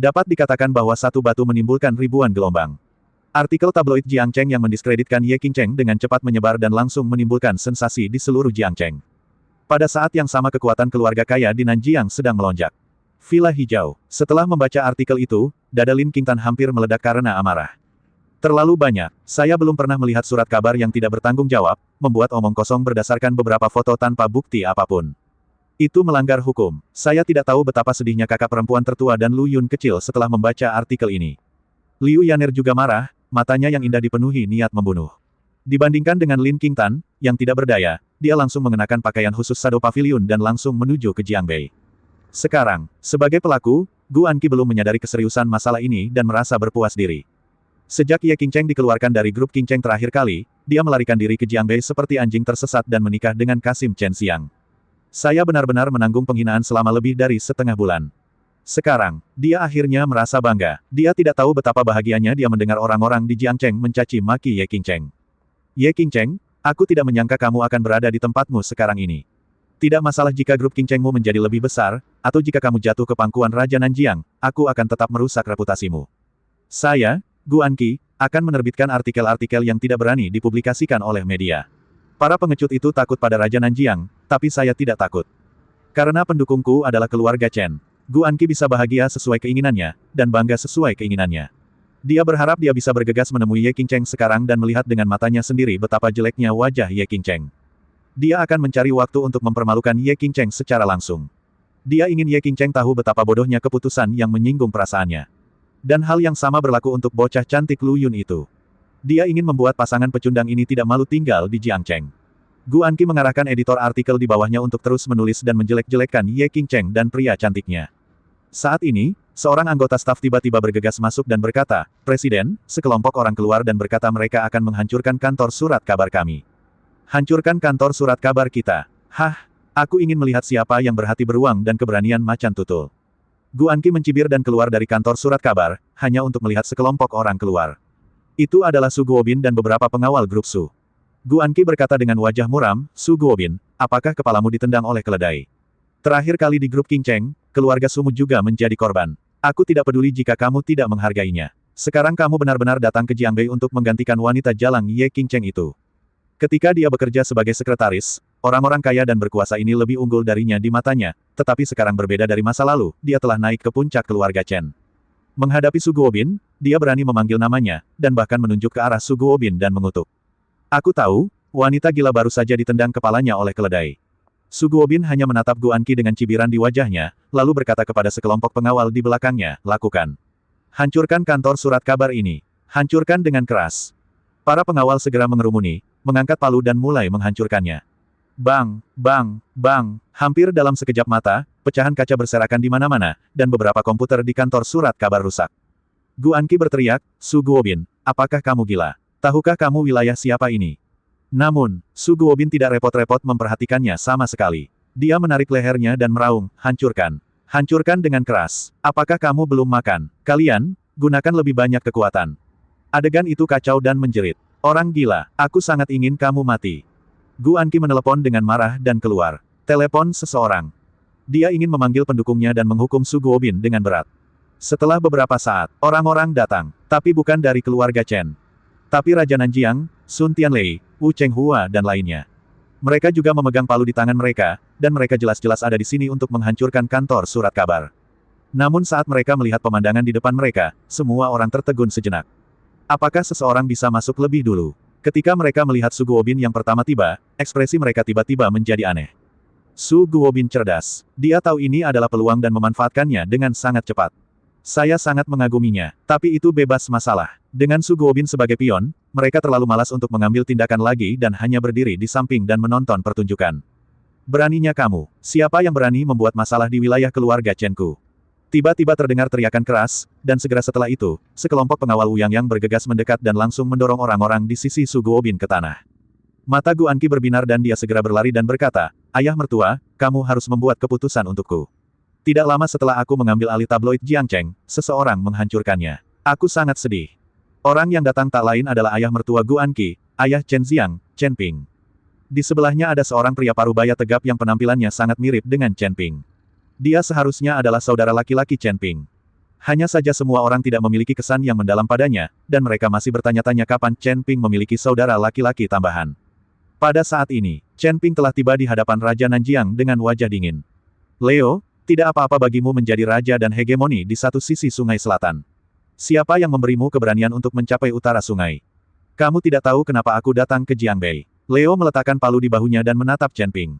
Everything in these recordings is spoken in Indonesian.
Dapat dikatakan bahwa satu batu menimbulkan ribuan gelombang. Artikel tabloid Jiangcheng yang mendiskreditkan Ye Qingcheng dengan cepat menyebar dan langsung menimbulkan sensasi di seluruh Jiangcheng. Pada saat yang sama kekuatan keluarga kaya di Nanjiang sedang melonjak. Villa Hijau. Setelah membaca artikel itu, dada Lin Qingtan hampir meledak karena amarah. Terlalu banyak. Saya belum pernah melihat surat kabar yang tidak bertanggung jawab, membuat omong kosong berdasarkan beberapa foto tanpa bukti apapun. Itu melanggar hukum. Saya tidak tahu betapa sedihnya kakak perempuan tertua dan Lu Yun kecil setelah membaca artikel ini. Liu Yaner juga marah, matanya yang indah dipenuhi niat membunuh. Dibandingkan dengan Lin Qingtan, yang tidak berdaya, dia langsung mengenakan pakaian khusus Shadow Pavilion dan langsung menuju ke Jiangbei. Sekarang, sebagai pelaku, Gu Anqi belum menyadari keseriusan masalah ini dan merasa berpuas diri. Sejak Ye Qingcheng dikeluarkan dari grup Qingcheng terakhir kali, dia melarikan diri ke Jiangbei seperti anjing tersesat dan menikah dengan Kasim Chen Xiang. Saya benar-benar menanggung penghinaan selama lebih dari setengah bulan. Sekarang, dia akhirnya merasa bangga. Dia tidak tahu betapa bahagianya dia mendengar orang-orang di Jiangcheng mencaci maki Ye Qingcheng. Ye Qingcheng, aku tidak menyangka kamu akan berada di tempatmu sekarang ini. Tidak masalah jika grup Qingchengmu menjadi lebih besar, atau jika kamu jatuh ke pangkuan Raja Nanjiang, aku akan tetap merusak reputasimu. Saya, Gu Anqi, akan menerbitkan artikel-artikel yang tidak berani dipublikasikan oleh media. Para pengecut itu takut pada Raja Nanjiang, tapi saya tidak takut. Karena pendukungku adalah keluarga Chen. Gu Anqi bisa bahagia sesuai keinginannya, dan bangga sesuai keinginannya. Dia berharap dia bisa bergegas menemui Ye Qingcheng sekarang dan melihat dengan matanya sendiri betapa jeleknya wajah Ye Qingcheng. Dia akan mencari waktu untuk mempermalukan Ye Qingcheng secara langsung. Dia ingin Ye Qingcheng tahu betapa bodohnya keputusan yang menyinggung perasaannya. Dan hal yang sama berlaku untuk bocah cantik Lu Yun itu. Dia ingin membuat pasangan pecundang ini tidak malu tinggal di Jiangcheng. Gu Anqi mengarahkan editor artikel di bawahnya untuk terus menulis dan menjelek-jelekkan Ye Qingcheng dan pria cantiknya. Saat ini, seorang anggota staf tiba-tiba bergegas masuk dan berkata, "Presiden," sekelompok orang keluar dan berkata mereka akan menghancurkan kantor surat kabar kami. Hancurkan kantor surat kabar kita. Hah, aku ingin melihat siapa yang berhati beruang dan keberanian macan tutul. Gu Anqi mencibir dan keluar dari kantor surat kabar, hanya untuk melihat sekelompok orang keluar. Itu adalah Su Guobin dan beberapa pengawal grup Su. Gu Anqi berkata dengan wajah muram, "Su Guobin, apakah kepalamu ditendang oleh keledai? Terakhir kali di grup Qingcheng, keluarga Sumu juga menjadi korban. Aku tidak peduli jika kamu tidak menghargainya. Sekarang kamu benar-benar datang ke Jiangbei untuk menggantikan wanita jalang Ye Qingcheng itu." Ketika dia bekerja sebagai sekretaris, orang-orang kaya dan berkuasa ini lebih unggul darinya di matanya, tetapi sekarang berbeda dari masa lalu, dia telah naik ke puncak keluarga Chen. Menghadapi Su Guobin, dia berani memanggil namanya, dan bahkan menunjuk ke arah Su Guobin dan mengutuk. "Aku tahu, wanita gila baru saja ditendang kepalanya oleh keledai." Su Guobin hanya menatap Gu Anqi dengan cibiran di wajahnya, lalu berkata kepada sekelompok pengawal di belakangnya, "Lakukan. Hancurkan kantor surat kabar ini. Hancurkan dengan keras." Para pengawal segera mengerumuni, mengangkat palu dan mulai menghancurkannya. Bang, bang, bang, hampir dalam sekejap mata, pecahan kaca berserakan di mana-mana, dan beberapa komputer di kantor surat kabar rusak. Gu Anqi berteriak, "Su Guobin, apakah kamu gila? Tahukah kamu wilayah siapa ini?" Namun, Su Guobin tidak repot-repot memperhatikannya sama sekali. Dia menarik lehernya dan meraung, "Hancurkan. Hancurkan dengan keras. Apakah kamu belum makan? Kalian, gunakan lebih banyak kekuatan." Adegan itu kacau dan menjerit. "Orang gila, aku sangat ingin kamu mati." Gu Anqi menelepon dengan marah dan keluar. Telepon seseorang. Dia ingin memanggil pendukungnya dan menghukum Su Guobin dengan berat. Setelah beberapa saat, orang-orang datang, tapi bukan dari keluarga Chen. Tapi Raja Nanjiang, Sun Tianlei, Wu Chenghua dan lainnya. Mereka juga memegang palu di tangan mereka, dan mereka jelas-jelas ada di sini untuk menghancurkan kantor surat kabar. Namun saat mereka melihat pemandangan di depan mereka, semua orang tertegun sejenak. Apakah seseorang bisa masuk lebih dulu? Ketika mereka melihat Su Guobin yang pertama tiba, ekspresi mereka tiba-tiba menjadi aneh. Su Guobin cerdas. Dia tahu ini adalah peluang dan memanfaatkannya dengan sangat cepat. Saya sangat mengaguminya, tapi itu bebas masalah. Dengan Su Guobin sebagai pion, mereka terlalu malas untuk mengambil tindakan lagi dan hanya berdiri di samping dan menonton pertunjukan. Beraninya kamu, siapa yang berani membuat masalah di wilayah keluarga Chenku? Tiba-tiba terdengar teriakan keras, dan segera setelah itu, sekelompok pengawal Wu Yangyang bergegas mendekat dan langsung mendorong orang-orang di sisi Su Guobin ke tanah. Mata Gu Anqi berbinar dan dia segera berlari dan berkata, "Ayah mertua, kamu harus membuat keputusan untukku." Tidak lama setelah aku mengambil alih tabloid Jiangcheng, seseorang menghancurkannya. Aku sangat sedih. Orang yang datang tak lain adalah ayah mertua Gu Anqi, ayah Chen Xiang, Chen Ping. Di sebelahnya ada seorang pria parubaya tegap yang penampilannya sangat mirip dengan Chen Ping. Dia seharusnya adalah saudara laki-laki Chen Ping. Hanya saja semua orang tidak memiliki kesan yang mendalam padanya, dan mereka masih bertanya-tanya kapan Chen Ping memiliki saudara laki-laki tambahan. Pada saat ini, Chen Ping telah tiba di hadapan Raja Nanjiang dengan wajah dingin. Leo, tidak apa-apa bagimu menjadi raja dan hegemoni di satu sisi sungai selatan. Siapa yang memberimu keberanian untuk mencapai utara sungai? Kamu tidak tahu kenapa aku datang ke Jiangbei. Leo meletakkan palu di bahunya dan menatap Chen Ping.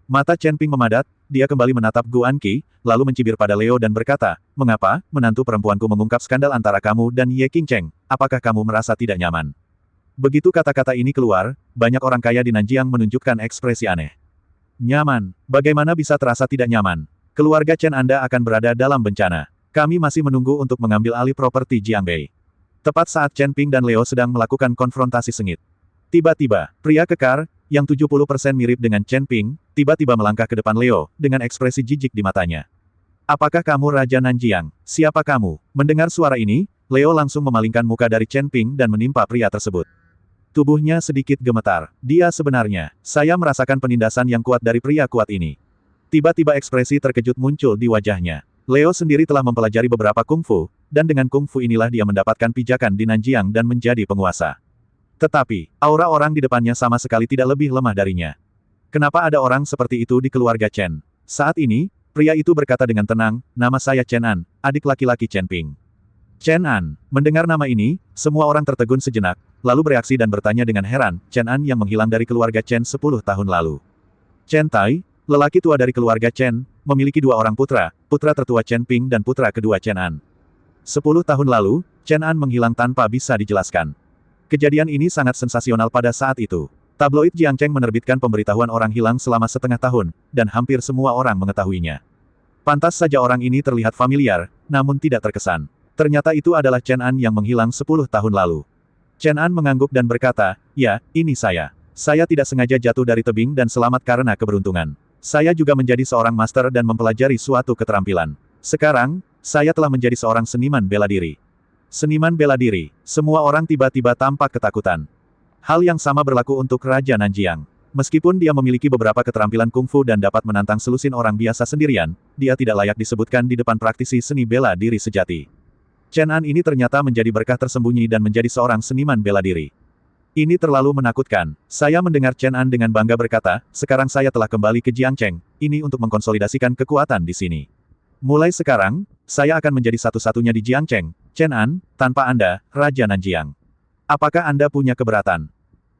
Mata Chen Ping memadat, dia kembali menatap Guan Qi, lalu mencibir pada Leo dan berkata, "Mengapa, menantu perempuanku mengungkap skandal antara kamu dan Ye Qingcheng? Apakah kamu merasa tidak nyaman?" Begitu kata-kata ini keluar, banyak orang kaya di Nanjiang menunjukkan ekspresi aneh. Nyaman? Bagaimana bisa terasa tidak nyaman? Keluarga Chen Anda akan berada dalam bencana. Kami masih menunggu untuk mengambil alih properti Jiangbei. Tepat saat Chen Ping dan Leo sedang melakukan konfrontasi sengit. Tiba-tiba, pria kekar, yang 70% mirip dengan Chen Ping, tiba-tiba melangkah ke depan Leo, dengan ekspresi jijik di matanya. "Apakah kamu Raja Nanjiang? Siapa kamu?" Mendengar suara ini, Leo langsung memalingkan muka dari Chen Ping dan menimpa pria tersebut. Tubuhnya sedikit gemetar. Dia sebenarnya, saya merasakan penindasan yang kuat dari pria kuat ini. Tiba-tiba ekspresi terkejut muncul di wajahnya. Leo sendiri telah mempelajari beberapa kungfu, dan dengan kungfu inilah dia mendapatkan pijakan di Nanjiang dan menjadi penguasa. Tetapi, aura orang di depannya sama sekali tidak lebih lemah darinya. Kenapa ada orang seperti itu di keluarga Chen? Saat ini, pria itu berkata dengan tenang, "Nama saya Chen An, adik laki-laki Chen Ping." Chen An. Mendengar nama ini, semua orang tertegun sejenak, lalu bereaksi dan bertanya dengan heran, Chen An yang menghilang dari keluarga Chen 10 tahun lalu. Chen Tai, lelaki tua dari keluarga Chen, memiliki 2 orang putra, putra tertua Chen Ping dan putra kedua Chen An. 10 tahun lalu, Chen An menghilang tanpa bisa dijelaskan. Kejadian ini sangat sensasional pada saat itu. Tabloid Jiangcheng menerbitkan pemberitahuan orang hilang selama setengah tahun, dan hampir semua orang mengetahuinya. Pantas saja orang ini terlihat familiar, namun tidak terkesan. Ternyata itu adalah Chen An yang menghilang 10 tahun lalu. Chen An mengangguk dan berkata, "Ya, ini saya. Saya tidak sengaja jatuh dari tebing dan selamat karena keberuntungan. Saya juga menjadi seorang master dan mempelajari suatu keterampilan. Sekarang, saya telah menjadi seorang seniman bela diri." Seniman bela diri. Semua orang tiba-tiba tampak ketakutan. Hal yang sama berlaku untuk Raja Nanjiang. Meskipun dia memiliki beberapa keterampilan kungfu dan dapat menantang selusin orang biasa sendirian, dia tidak layak disebutkan di depan praktisi seni bela diri sejati. Chen An ini ternyata menjadi berkah tersembunyi dan menjadi seorang seniman bela diri. Ini terlalu menakutkan. Saya mendengar Chen An dengan bangga berkata, "Sekarang saya telah kembali ke Jiangcheng, ini untuk mengkonsolidasikan kekuatan di sini. Mulai sekarang, saya akan menjadi satu-satunya di Jiangcheng, Chen An, tanpa Anda, Raja Nanjiang. Apakah Anda punya keberatan?"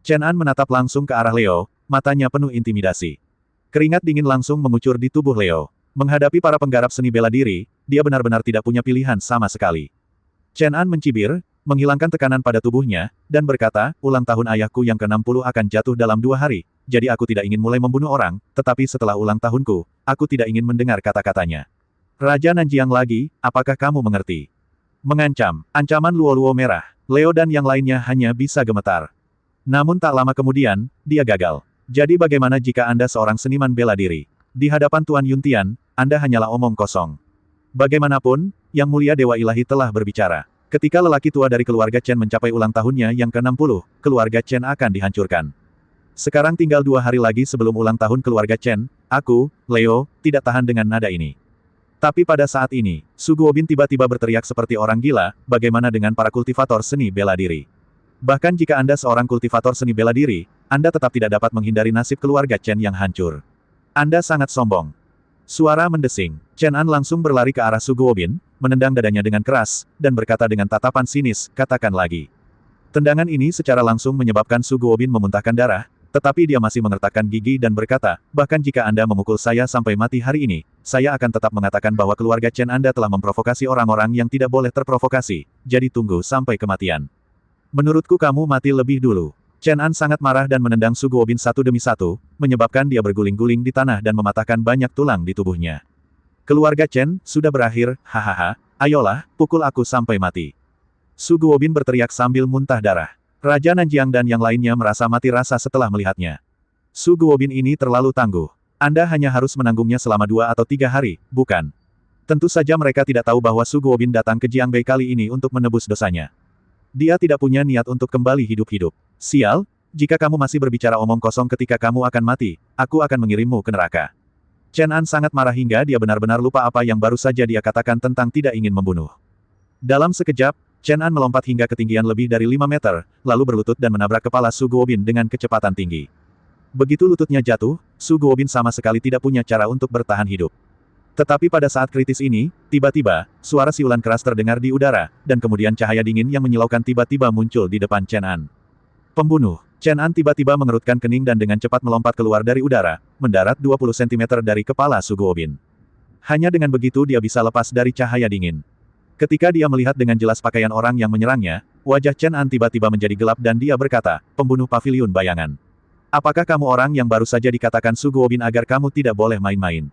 Chen An menatap langsung ke arah Leo, matanya penuh intimidasi. Keringat dingin langsung mengucur di tubuh Leo. Menghadapi para penggarap seni bela diri, dia benar-benar tidak punya pilihan sama sekali. Chen An mencibir, menghilangkan tekanan pada tubuhnya, dan berkata, "Ulang tahun ayahku yang ke-60 akan jatuh dalam 2 hari, jadi aku tidak ingin mulai membunuh orang, tetapi setelah ulang tahunku, aku tidak ingin mendengar kata-katanya." Raja Nanjiang lagi, apakah kamu mengerti? Mengancam, ancaman luo-luo merah. Leo dan yang lainnya hanya bisa gemetar. Namun tak lama kemudian, dia gagal. Jadi bagaimana jika Anda seorang seniman bela diri? Di hadapan Tuan Yuntian, Anda hanyalah omong kosong. Bagaimanapun, Yang Mulia Dewa Ilahi telah berbicara. Ketika lelaki tua dari keluarga Chen mencapai ulang tahunnya yang ke-60, keluarga Chen akan dihancurkan. Sekarang tinggal 2 hari lagi sebelum ulang tahun keluarga Chen, aku, Leo, tidak tahan dengan nada ini. Tapi pada saat ini, Su Guobin tiba-tiba berteriak seperti orang gila, bagaimana dengan para kultivator seni bela diri? Bahkan jika Anda seorang kultivator seni bela diri, Anda tetap tidak dapat menghindari nasib keluarga Chen yang hancur. Anda sangat sombong. Suara mendesing. Chen An langsung berlari ke arah Su Guobin, menendang dadanya dengan keras, dan berkata dengan tatapan sinis, "Katakan lagi." Tendangan ini secara langsung menyebabkan Su Guobin memuntahkan darah, tetapi dia masih mengertakkan gigi dan berkata, "Bahkan jika Anda memukul saya sampai mati hari ini, saya akan tetap mengatakan bahwa keluarga Chen Anda telah memprovokasi orang-orang yang tidak boleh terprovokasi, jadi tunggu sampai kematian. Menurutku kamu mati lebih dulu." Chen An sangat marah dan menendang Su Guobin satu demi satu, menyebabkan dia berguling-guling di tanah dan mematahkan banyak tulang di tubuhnya. "Keluarga Chen, sudah berakhir, hahaha, ayolah, pukul aku sampai mati." Su Guobin berteriak sambil muntah darah. Raja Nanjiang dan yang lainnya merasa mati rasa setelah melihatnya. Su Guobin ini terlalu tangguh. Anda hanya harus menanggungnya selama 2 atau 3 hari, bukan? Tentu saja mereka tidak tahu bahwa Su Guobin datang ke Jiangbei kali ini untuk menebus dosanya. Dia tidak punya niat untuk kembali hidup-hidup. Sial, jika kamu masih berbicara omong kosong ketika kamu akan mati, aku akan mengirimmu ke neraka. Chen An sangat marah hingga dia benar-benar lupa apa yang baru saja dia katakan tentang tidak ingin membunuh. Dalam sekejap, Chen An melompat hingga ketinggian lebih dari 5 meter, lalu berlutut dan menabrak kepala Su Guobin dengan kecepatan tinggi. Begitu lututnya jatuh, Su Guobin sama sekali tidak punya cara untuk bertahan hidup. Tetapi pada saat kritis ini, tiba-tiba, suara siulan keras terdengar di udara, dan kemudian cahaya dingin yang menyilaukan tiba-tiba muncul di depan Chen An. Pembunuh. Chen An tiba-tiba mengerutkan kening dan dengan cepat melompat keluar dari udara, mendarat 20 cm dari kepala Su Guobin. Hanya dengan begitu dia bisa lepas dari cahaya dingin. Ketika dia melihat dengan jelas pakaian orang yang menyerangnya, wajah Chen An tiba-tiba menjadi gelap dan dia berkata, "Pembunuh paviliun bayangan. Apakah kamu orang yang baru saja dikatakan Su Guobin agar kamu tidak boleh main-main?"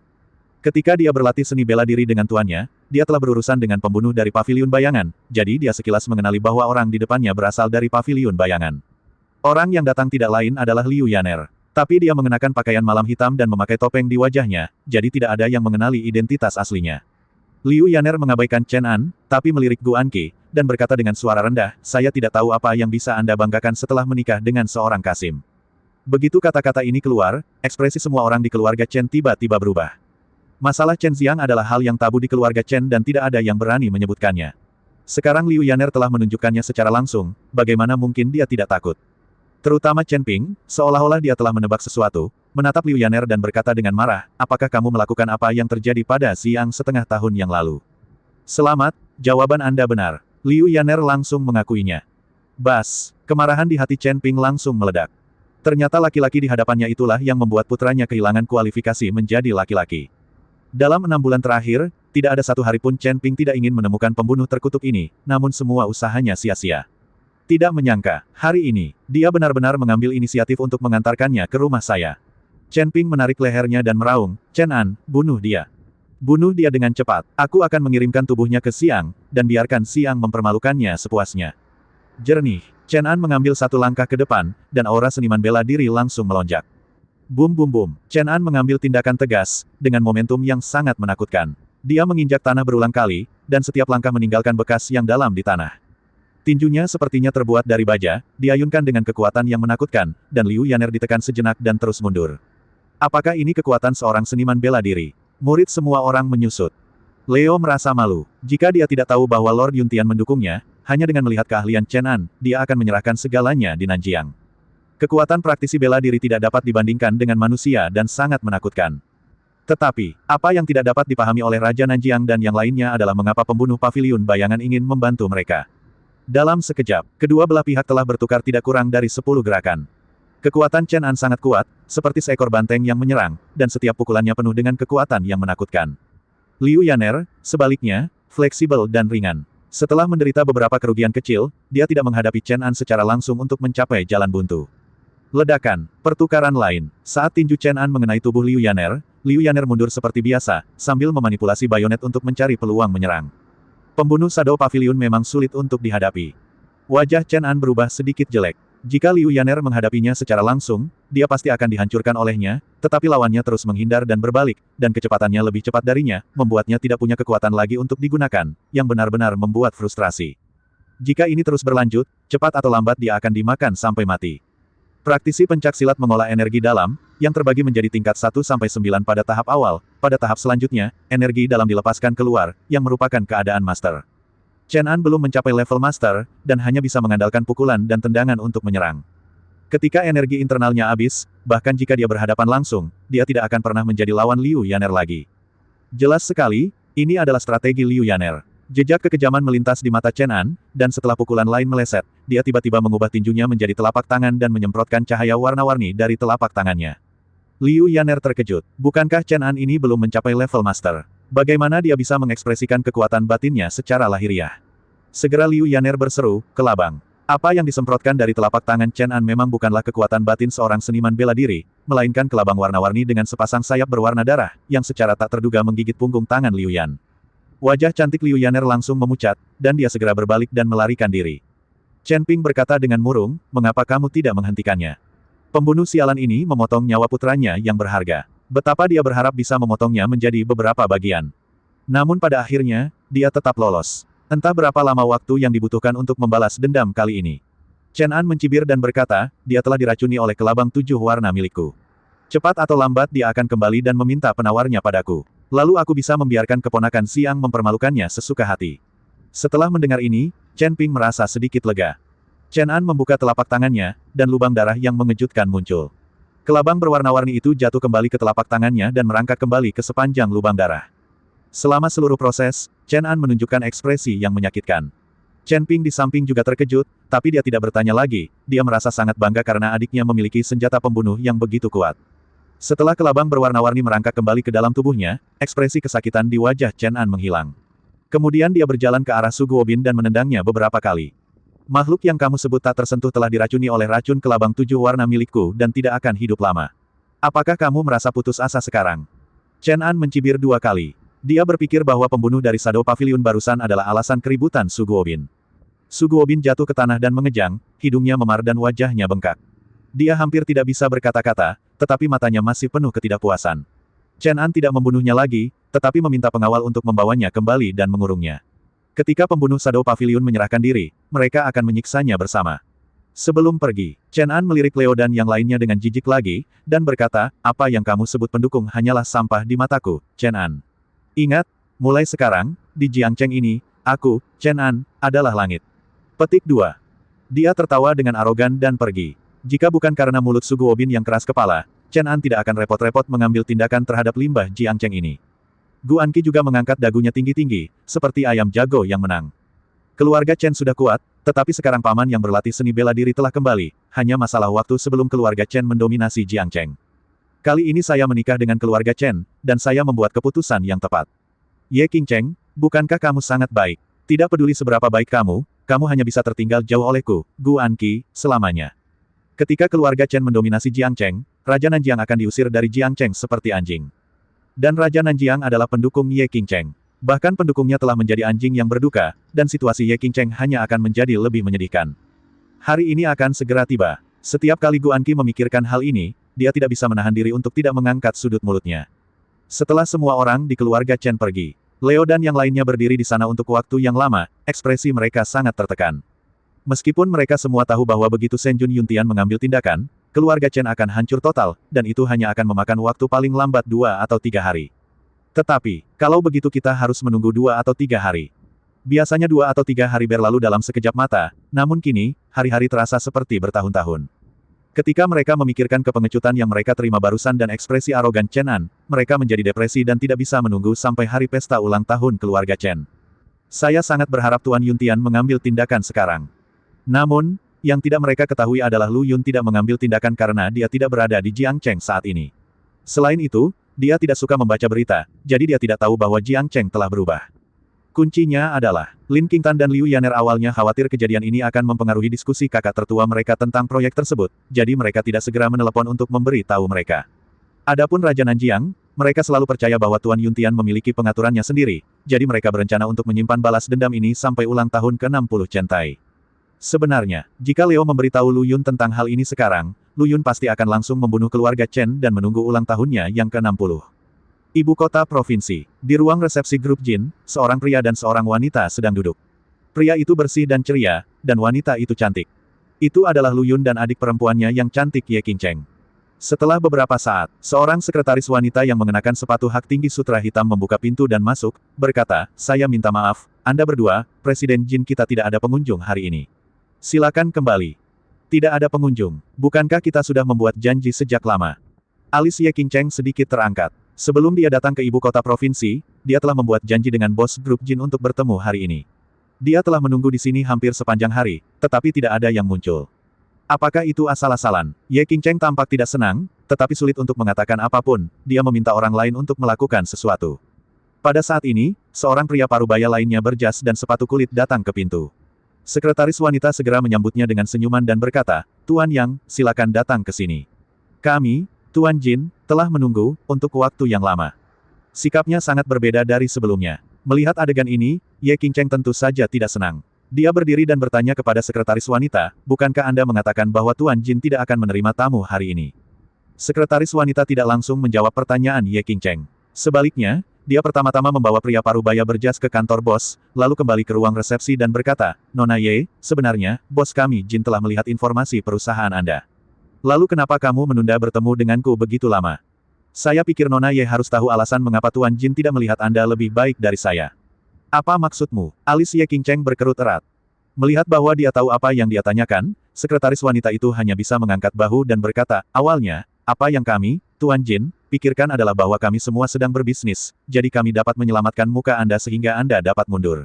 Ketika dia berlatih seni bela diri dengan tuannya, dia telah berurusan dengan pembunuh dari paviliun bayangan, jadi dia sekilas mengenali bahwa orang di depannya berasal dari paviliun bayangan. Orang yang datang tidak lain adalah Liu Yaner. Tapi dia mengenakan pakaian malam hitam dan memakai topeng di wajahnya, jadi tidak ada yang mengenali identitas aslinya. Liu Yaner mengabaikan Chen An, tapi melirik Guan Qi, dan berkata dengan suara rendah, "Saya tidak tahu apa yang bisa Anda banggakan setelah menikah dengan seorang Kasim." Begitu kata-kata ini keluar, ekspresi semua orang di keluarga Chen tiba-tiba berubah. Masalah Chen Xiang adalah hal yang tabu di keluarga Chen dan tidak ada yang berani menyebutkannya. Sekarang Liu Yaner telah menunjukkannya secara langsung, bagaimana mungkin dia tidak takut? Terutama Chen Ping, seolah-olah dia telah menebak sesuatu, menatap Liu Yaner dan berkata dengan marah, "Apakah kamu melakukan apa yang terjadi pada Xiang setengah tahun yang lalu?" "Selamat, jawaban Anda benar." Liu Yaner langsung mengakuinya. Bas, kemarahan di hati Chen Ping langsung meledak. Ternyata laki-laki di hadapannya itulah yang membuat putranya kehilangan kualifikasi menjadi laki-laki. Dalam 6 bulan terakhir, tidak ada satu hari pun Chen Ping tidak ingin menemukan pembunuh terkutuk ini, namun semua usahanya sia-sia. Tidak menyangka, hari ini, dia benar-benar mengambil inisiatif untuk mengantarkannya ke rumah saya. Chen Ping menarik lehernya dan meraung, "Chen An, bunuh dia. Bunuh dia dengan cepat. Aku akan mengirimkan tubuhnya ke Xiang, dan biarkan Xiang mempermalukannya sepuasnya." Jernih, Chen An mengambil satu langkah ke depan, dan aura seniman bela diri langsung melonjak. Bum bum bum, Chen An mengambil tindakan tegas, dengan momentum yang sangat menakutkan. Dia menginjak tanah berulang kali, dan setiap langkah meninggalkan bekas yang dalam di tanah. Tinjunya sepertinya terbuat dari baja, diayunkan dengan kekuatan yang menakutkan, dan Liu Yaner ditekan sejenak dan terus mundur. Apakah ini kekuatan seorang seniman bela diri? Murid semua orang menyusut. Leo merasa malu. Jika dia tidak tahu bahwa Lord Yuntian mendukungnya, hanya dengan melihat keahlian Chen An, dia akan menyerahkan segalanya di Nanjiang. Kekuatan praktisi bela diri tidak dapat dibandingkan dengan manusia dan sangat menakutkan. Tetapi, apa yang tidak dapat dipahami oleh Raja Nanjiang dan yang lainnya adalah mengapa pembunuh paviliun bayangan ingin membantu mereka. Dalam sekejap, kedua belah pihak telah bertukar tidak kurang dari 10 gerakan. Kekuatan Chen An sangat kuat, seperti seekor banteng yang menyerang, dan setiap pukulannya penuh dengan kekuatan yang menakutkan. Liu Yaner, sebaliknya, fleksibel dan ringan. Setelah menderita beberapa kerugian kecil, dia tidak menghadapi Chen An secara langsung untuk mencapai jalan buntu. Ledakan, pertukaran lain. Saat tinju Chen An mengenai tubuh Liu Yaner mundur seperti biasa, sambil memanipulasi bayonet untuk mencari peluang menyerang. Pembunuh Shadow Pavilion memang sulit untuk dihadapi. Wajah Chen An berubah sedikit jelek. Jika Liu Yaner menghadapinya secara langsung, dia pasti akan dihancurkan olehnya, tetapi lawannya terus menghindar dan berbalik, dan kecepatannya lebih cepat darinya, membuatnya tidak punya kekuatan lagi untuk digunakan, yang benar-benar membuat frustrasi. Jika ini terus berlanjut, cepat atau lambat dia akan dimakan sampai mati. Praktisi pencaksilat mengolah energi dalam, yang terbagi menjadi tingkat 1-9 pada tahap awal, pada tahap selanjutnya, energi dalam dilepaskan keluar, yang merupakan keadaan master. Chen An belum mencapai level master, dan hanya bisa mengandalkan pukulan dan tendangan untuk menyerang. Ketika energi internalnya habis, bahkan jika dia berhadapan langsung, dia tidak akan pernah menjadi lawan Liu Yaner lagi. Jelas sekali, ini adalah strategi Liu Yaner. Jejak kekejaman melintas di mata Chen An, dan setelah pukulan lain meleset, dia tiba-tiba mengubah tinjunya menjadi telapak tangan dan menyemprotkan cahaya warna-warni dari telapak tangannya. Liu Yaner terkejut. Bukankah Chen An ini belum mencapai level master? Bagaimana dia bisa mengekspresikan kekuatan batinnya secara lahiriah? Segera Liu Yaner berseru, "Kelabang." Apa yang disemprotkan dari telapak tangan Chen An memang bukanlah kekuatan batin seorang seniman bela diri, melainkan kelabang warna-warni dengan sepasang sayap berwarna darah, yang secara tak terduga menggigit punggung tangan Liu Yan. Wajah cantik Liu Yaner langsung memucat, dan dia segera berbalik dan melarikan diri. Chen Ping berkata dengan murung, "Mengapa kamu tidak menghentikannya? Pembunuh sialan ini memotong nyawa putranya yang berharga. Betapa dia berharap bisa memotongnya menjadi beberapa bagian. Namun pada akhirnya, dia tetap lolos. Entah berapa lama waktu yang dibutuhkan untuk membalas dendam kali ini." Chen An mencibir dan berkata, "Dia telah diracuni oleh kelabang 7 warna milikku. Cepat atau lambat dia akan kembali dan meminta penawarnya padaku. Lalu aku bisa membiarkan keponakan Xiang mempermalukannya sesuka hati." Setelah mendengar ini, Chen Ping merasa sedikit lega. Chen An membuka telapak tangannya, dan lubang darah yang mengejutkan muncul. Kelabang berwarna-warni itu jatuh kembali ke telapak tangannya dan merangkak kembali ke sepanjang lubang darah. Selama seluruh proses, Chen An menunjukkan ekspresi yang menyakitkan. Chen Ping di samping juga terkejut, tapi dia tidak bertanya lagi, dia merasa sangat bangga karena adiknya memiliki senjata pembunuh yang begitu kuat. Setelah kelabang berwarna-warni merangkak kembali ke dalam tubuhnya, ekspresi kesakitan di wajah Chen An menghilang. Kemudian dia berjalan ke arah Su Guobin dan menendangnya beberapa kali. Makhluk yang kamu sebut tak tersentuh telah diracuni oleh racun kelabang 7 warna milikku dan tidak akan hidup lama. Apakah kamu merasa putus asa sekarang? Chen An mencibir 2 kali. Dia berpikir bahwa pembunuh dari Shadow Pavilion barusan adalah alasan keributan Su Guobin. Su Guobin jatuh ke tanah dan mengejang, hidungnya memar dan wajahnya bengkak. Dia hampir tidak bisa berkata-kata, tetapi matanya masih penuh ketidakpuasan. Chen An tidak membunuhnya lagi, tetapi meminta pengawal untuk membawanya kembali dan mengurungnya. Ketika pembunuh Shadow Pavilion menyerahkan diri, mereka akan menyiksanya bersama. Sebelum pergi, Chen An melirik Leo dan yang lainnya dengan jijik lagi, dan berkata, apa yang kamu sebut pendukung hanyalah sampah di mataku, Chen An. Ingat, mulai sekarang, di Jiangcheng ini, aku, Chen An, adalah langit. Petik 2. Dia tertawa dengan arogan dan pergi. Jika bukan karena mulut Su Guobin yang keras kepala, Chen An tidak akan repot-repot mengambil tindakan terhadap limbah Jiangcheng ini. Gu Anqi juga mengangkat dagunya tinggi-tinggi, seperti ayam jago yang menang. Keluarga Chen sudah kuat, tetapi sekarang paman yang berlatih seni bela diri telah kembali, hanya masalah waktu sebelum keluarga Chen mendominasi Jiangcheng. Kali ini saya menikah dengan keluarga Chen, dan saya membuat keputusan yang tepat. Ye Qingcheng, bukankah kamu sangat baik? Tidak peduli seberapa baik kamu hanya bisa tertinggal jauh olehku, Gu Anqi, selamanya. Ketika keluarga Chen mendominasi Jiangcheng, Raja Nanjiang akan diusir dari Jiangcheng seperti anjing. Dan Raja Nanjiang adalah pendukung Ye Qingcheng. Bahkan pendukungnya telah menjadi anjing yang berduka, dan situasi Ye Qingcheng hanya akan menjadi lebih menyedihkan. Hari ini akan segera tiba. Setiap kali Gu Anqi memikirkan hal ini, dia tidak bisa menahan diri untuk tidak mengangkat sudut mulutnya. Setelah semua orang di keluarga Chen pergi, Leo dan yang lainnya berdiri di sana untuk waktu yang lama, ekspresi mereka sangat tertekan. Meskipun mereka semua tahu bahwa begitu Shen Jun Yuntian mengambil tindakan, keluarga Chen akan hancur total, dan itu hanya akan memakan waktu paling lambat 2 atau 3 hari. Tetapi, kalau begitu kita harus menunggu 2 atau 3 hari. Biasanya 2 atau 3 hari berlalu dalam sekejap mata, namun kini, hari-hari terasa seperti bertahun-tahun. Ketika mereka memikirkan kepengecutan yang mereka terima barusan dan ekspresi arogan Chen An, mereka menjadi depresi dan tidak bisa menunggu sampai hari pesta ulang tahun keluarga Chen. Saya sangat berharap Tuan Yuntian mengambil tindakan sekarang. Namun, yang tidak mereka ketahui adalah Lu Yun tidak mengambil tindakan karena dia tidak berada di Jiangcheng saat ini. Selain itu, dia tidak suka membaca berita, jadi dia tidak tahu bahwa Jiangcheng telah berubah. Kuncinya adalah, Lin Qingtan dan Liu Yaner awalnya khawatir kejadian ini akan mempengaruhi diskusi kakak tertua mereka tentang proyek tersebut, jadi mereka tidak segera menelepon untuk memberi tahu mereka. Adapun Raja Nanjiang, mereka selalu percaya bahwa Tuan Yuntian memiliki pengaturannya sendiri, jadi mereka berencana untuk menyimpan balas dendam ini sampai ulang tahun ke-60 Chen Tai. Sebenarnya, jika Leo memberitahu Lu Yun tentang hal ini sekarang, Lu Yun pasti akan langsung membunuh keluarga Chen dan menunggu ulang tahunnya yang ke-60. Ibu kota provinsi. Di ruang resepsi grup Jin, seorang pria dan seorang wanita sedang duduk. Pria itu bersih dan ceria, dan wanita itu cantik. Itu adalah Lu Yun dan adik perempuannya yang cantik Ye Qingcheng. Setelah beberapa saat, seorang sekretaris wanita yang mengenakan sepatu hak tinggi sutra hitam membuka pintu dan masuk, berkata, saya minta maaf, Anda berdua, Presiden Jin kita tidak ada pengunjung hari ini. Silakan kembali. Tidak ada pengunjung. Bukankah kita sudah membuat janji sejak lama? Alis Ye Qingcheng sedikit terangkat. Sebelum dia datang ke ibu kota provinsi, dia telah membuat janji dengan bos grup Jin untuk bertemu hari ini. Dia telah menunggu di sini hampir sepanjang hari, tetapi tidak ada yang muncul. Apakah itu asal-asalan? Ye Qingcheng tampak tidak senang, tetapi sulit untuk mengatakan apapun, dia meminta orang lain untuk melakukan sesuatu. Pada saat ini, seorang pria parubaya lainnya berjas dan sepatu kulit datang ke pintu. Sekretaris wanita segera menyambutnya dengan senyuman dan berkata, Tuan Yang, silakan datang ke sini. Kami, Tuan Jin, telah menunggu, untuk waktu yang lama. Sikapnya sangat berbeda dari sebelumnya. Melihat adegan ini, Ye Qingcheng tentu saja tidak senang. Dia berdiri dan bertanya kepada sekretaris wanita, bukankah Anda mengatakan bahwa Tuan Jin tidak akan menerima tamu hari ini? Sekretaris wanita tidak langsung menjawab pertanyaan Ye Qingcheng. Sebaliknya, dia pertama-tama membawa pria parubaya berjas ke kantor bos, lalu kembali ke ruang resepsi dan berkata, Nona Ye, sebenarnya, bos kami Jin telah melihat informasi perusahaan Anda. Lalu kenapa kamu menunda bertemu denganku begitu lama? Saya pikir Nona Ye harus tahu alasan mengapa Tuan Jin tidak melihat Anda lebih baik dari saya. Apa maksudmu? Alis Ye Qingcheng berkerut erat. Melihat bahwa dia tahu apa yang dia tanyakan, sekretaris wanita itu hanya bisa mengangkat bahu dan berkata, awalnya, apa yang kami, Tuan Jin, pikirkan adalah bahwa kami semua sedang berbisnis, jadi kami dapat menyelamatkan muka Anda sehingga Anda dapat mundur.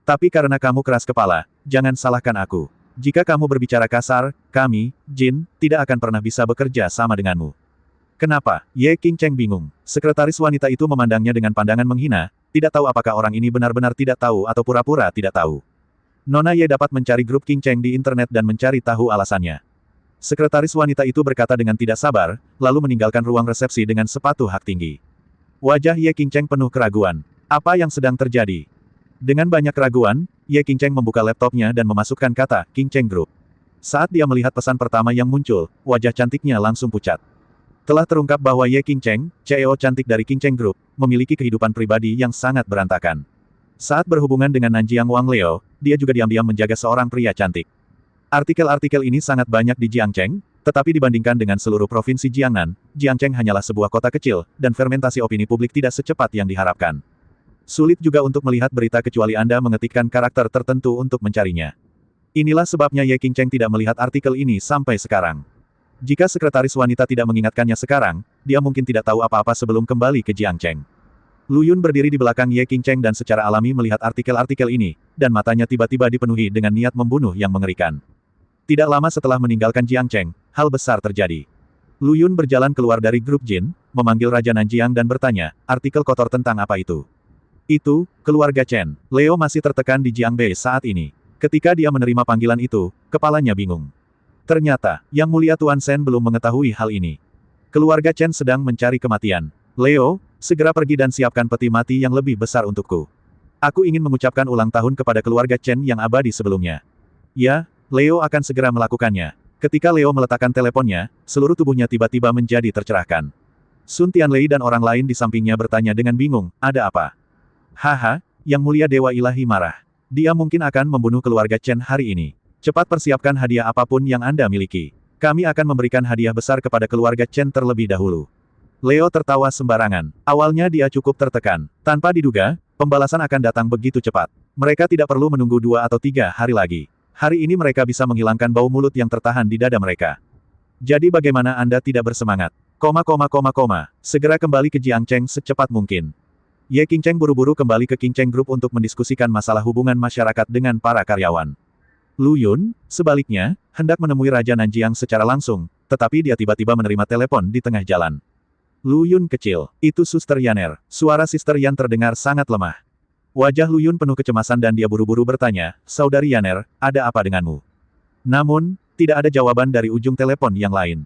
Tapi karena kamu keras kepala, jangan salahkan aku. Jika kamu berbicara kasar, kami, Jin, tidak akan pernah bisa bekerja sama denganmu. Kenapa? Ye Qingcheng bingung. Sekretaris wanita itu memandangnya dengan pandangan menghina, tidak tahu apakah orang ini benar-benar tidak tahu atau pura-pura tidak tahu. Nona Ye dapat mencari grup Qingcheng di internet dan mencari tahu alasannya. Sekretaris wanita itu berkata dengan tidak sabar, lalu meninggalkan ruang resepsi dengan sepatu hak tinggi. Wajah Ye Qingcheng penuh keraguan. Apa yang sedang terjadi? Dengan banyak keraguan, Ye Qingcheng membuka laptopnya dan memasukkan kata, Qingcheng Group. Saat dia melihat pesan pertama yang muncul, wajah cantiknya langsung pucat. Telah terungkap bahwa Ye Qingcheng, CEO cantik dari Qingcheng Group, memiliki kehidupan pribadi yang sangat berantakan. Saat berhubungan dengan Nanjiang Wang Leo, dia juga diam-diam menjaga seorang pria cantik. Artikel-artikel ini sangat banyak di Jiangcheng, tetapi dibandingkan dengan seluruh provinsi Jiangnan, Jiangcheng hanyalah sebuah kota kecil, dan fermentasi opini publik tidak secepat yang diharapkan. Sulit juga untuk melihat berita kecuali Anda mengetikkan karakter tertentu untuk mencarinya. Inilah sebabnya Ye Qingcheng tidak melihat artikel ini sampai sekarang. Jika sekretaris wanita tidak mengingatkannya sekarang, dia mungkin tidak tahu apa-apa sebelum kembali ke Jiangcheng. Lu Yun berdiri di belakang Ye Qingcheng dan secara alami melihat artikel-artikel ini, dan matanya tiba-tiba dipenuhi dengan niat membunuh yang mengerikan. Tidak lama setelah meninggalkan Jiangcheng, hal besar terjadi. Lu Yun berjalan keluar dari grup Jin, memanggil Raja Nanjiang dan bertanya, artikel kotor tentang apa itu? Itu, keluarga Chen. Leo masih tertekan di Jiangbei saat ini. Ketika dia menerima panggilan itu, kepalanya bingung. Ternyata, Yang Mulia Tuan Shen belum mengetahui hal ini. Keluarga Chen sedang mencari kematian. Leo, segera pergi dan siapkan peti mati yang lebih besar untukku. Aku ingin mengucapkan ulang tahun kepada keluarga Chen yang abadi sebelumnya. Ya, Leo akan segera melakukannya. Ketika Leo meletakkan teleponnya, seluruh tubuhnya tiba-tiba menjadi tercerahkan. Sun Tianlei dan orang lain di sampingnya bertanya dengan bingung, ada apa? Haha, Yang Mulia Dewa Ilahi marah. Dia mungkin akan membunuh keluarga Chen hari ini. Cepat persiapkan hadiah apapun yang Anda miliki. Kami akan memberikan hadiah besar kepada keluarga Chen terlebih dahulu. Leo tertawa sembarangan. Awalnya dia cukup tertekan. Tanpa diduga, pembalasan akan datang begitu cepat. Mereka tidak perlu menunggu 2 atau 3 hari lagi. Hari ini mereka bisa menghilangkan bau mulut yang tertahan di dada mereka. Jadi bagaimana Anda tidak bersemangat? Segera kembali ke Jiangcheng secepat mungkin. Ye Qingcheng buru-buru kembali ke Qingcheng Group untuk mendiskusikan masalah hubungan masyarakat dengan para karyawan. Lu Yun, sebaliknya, hendak menemui Raja Nanjiang secara langsung, tetapi dia tiba-tiba menerima telepon di tengah jalan. Lu Yun kecil. Itu Suster Yaner. Suara Sister Yan terdengar sangat lemah. Wajah Lu Yun penuh kecemasan dan dia buru-buru bertanya, Saudari Yaner, ada apa denganmu? Namun, tidak ada jawaban dari ujung telepon yang lain.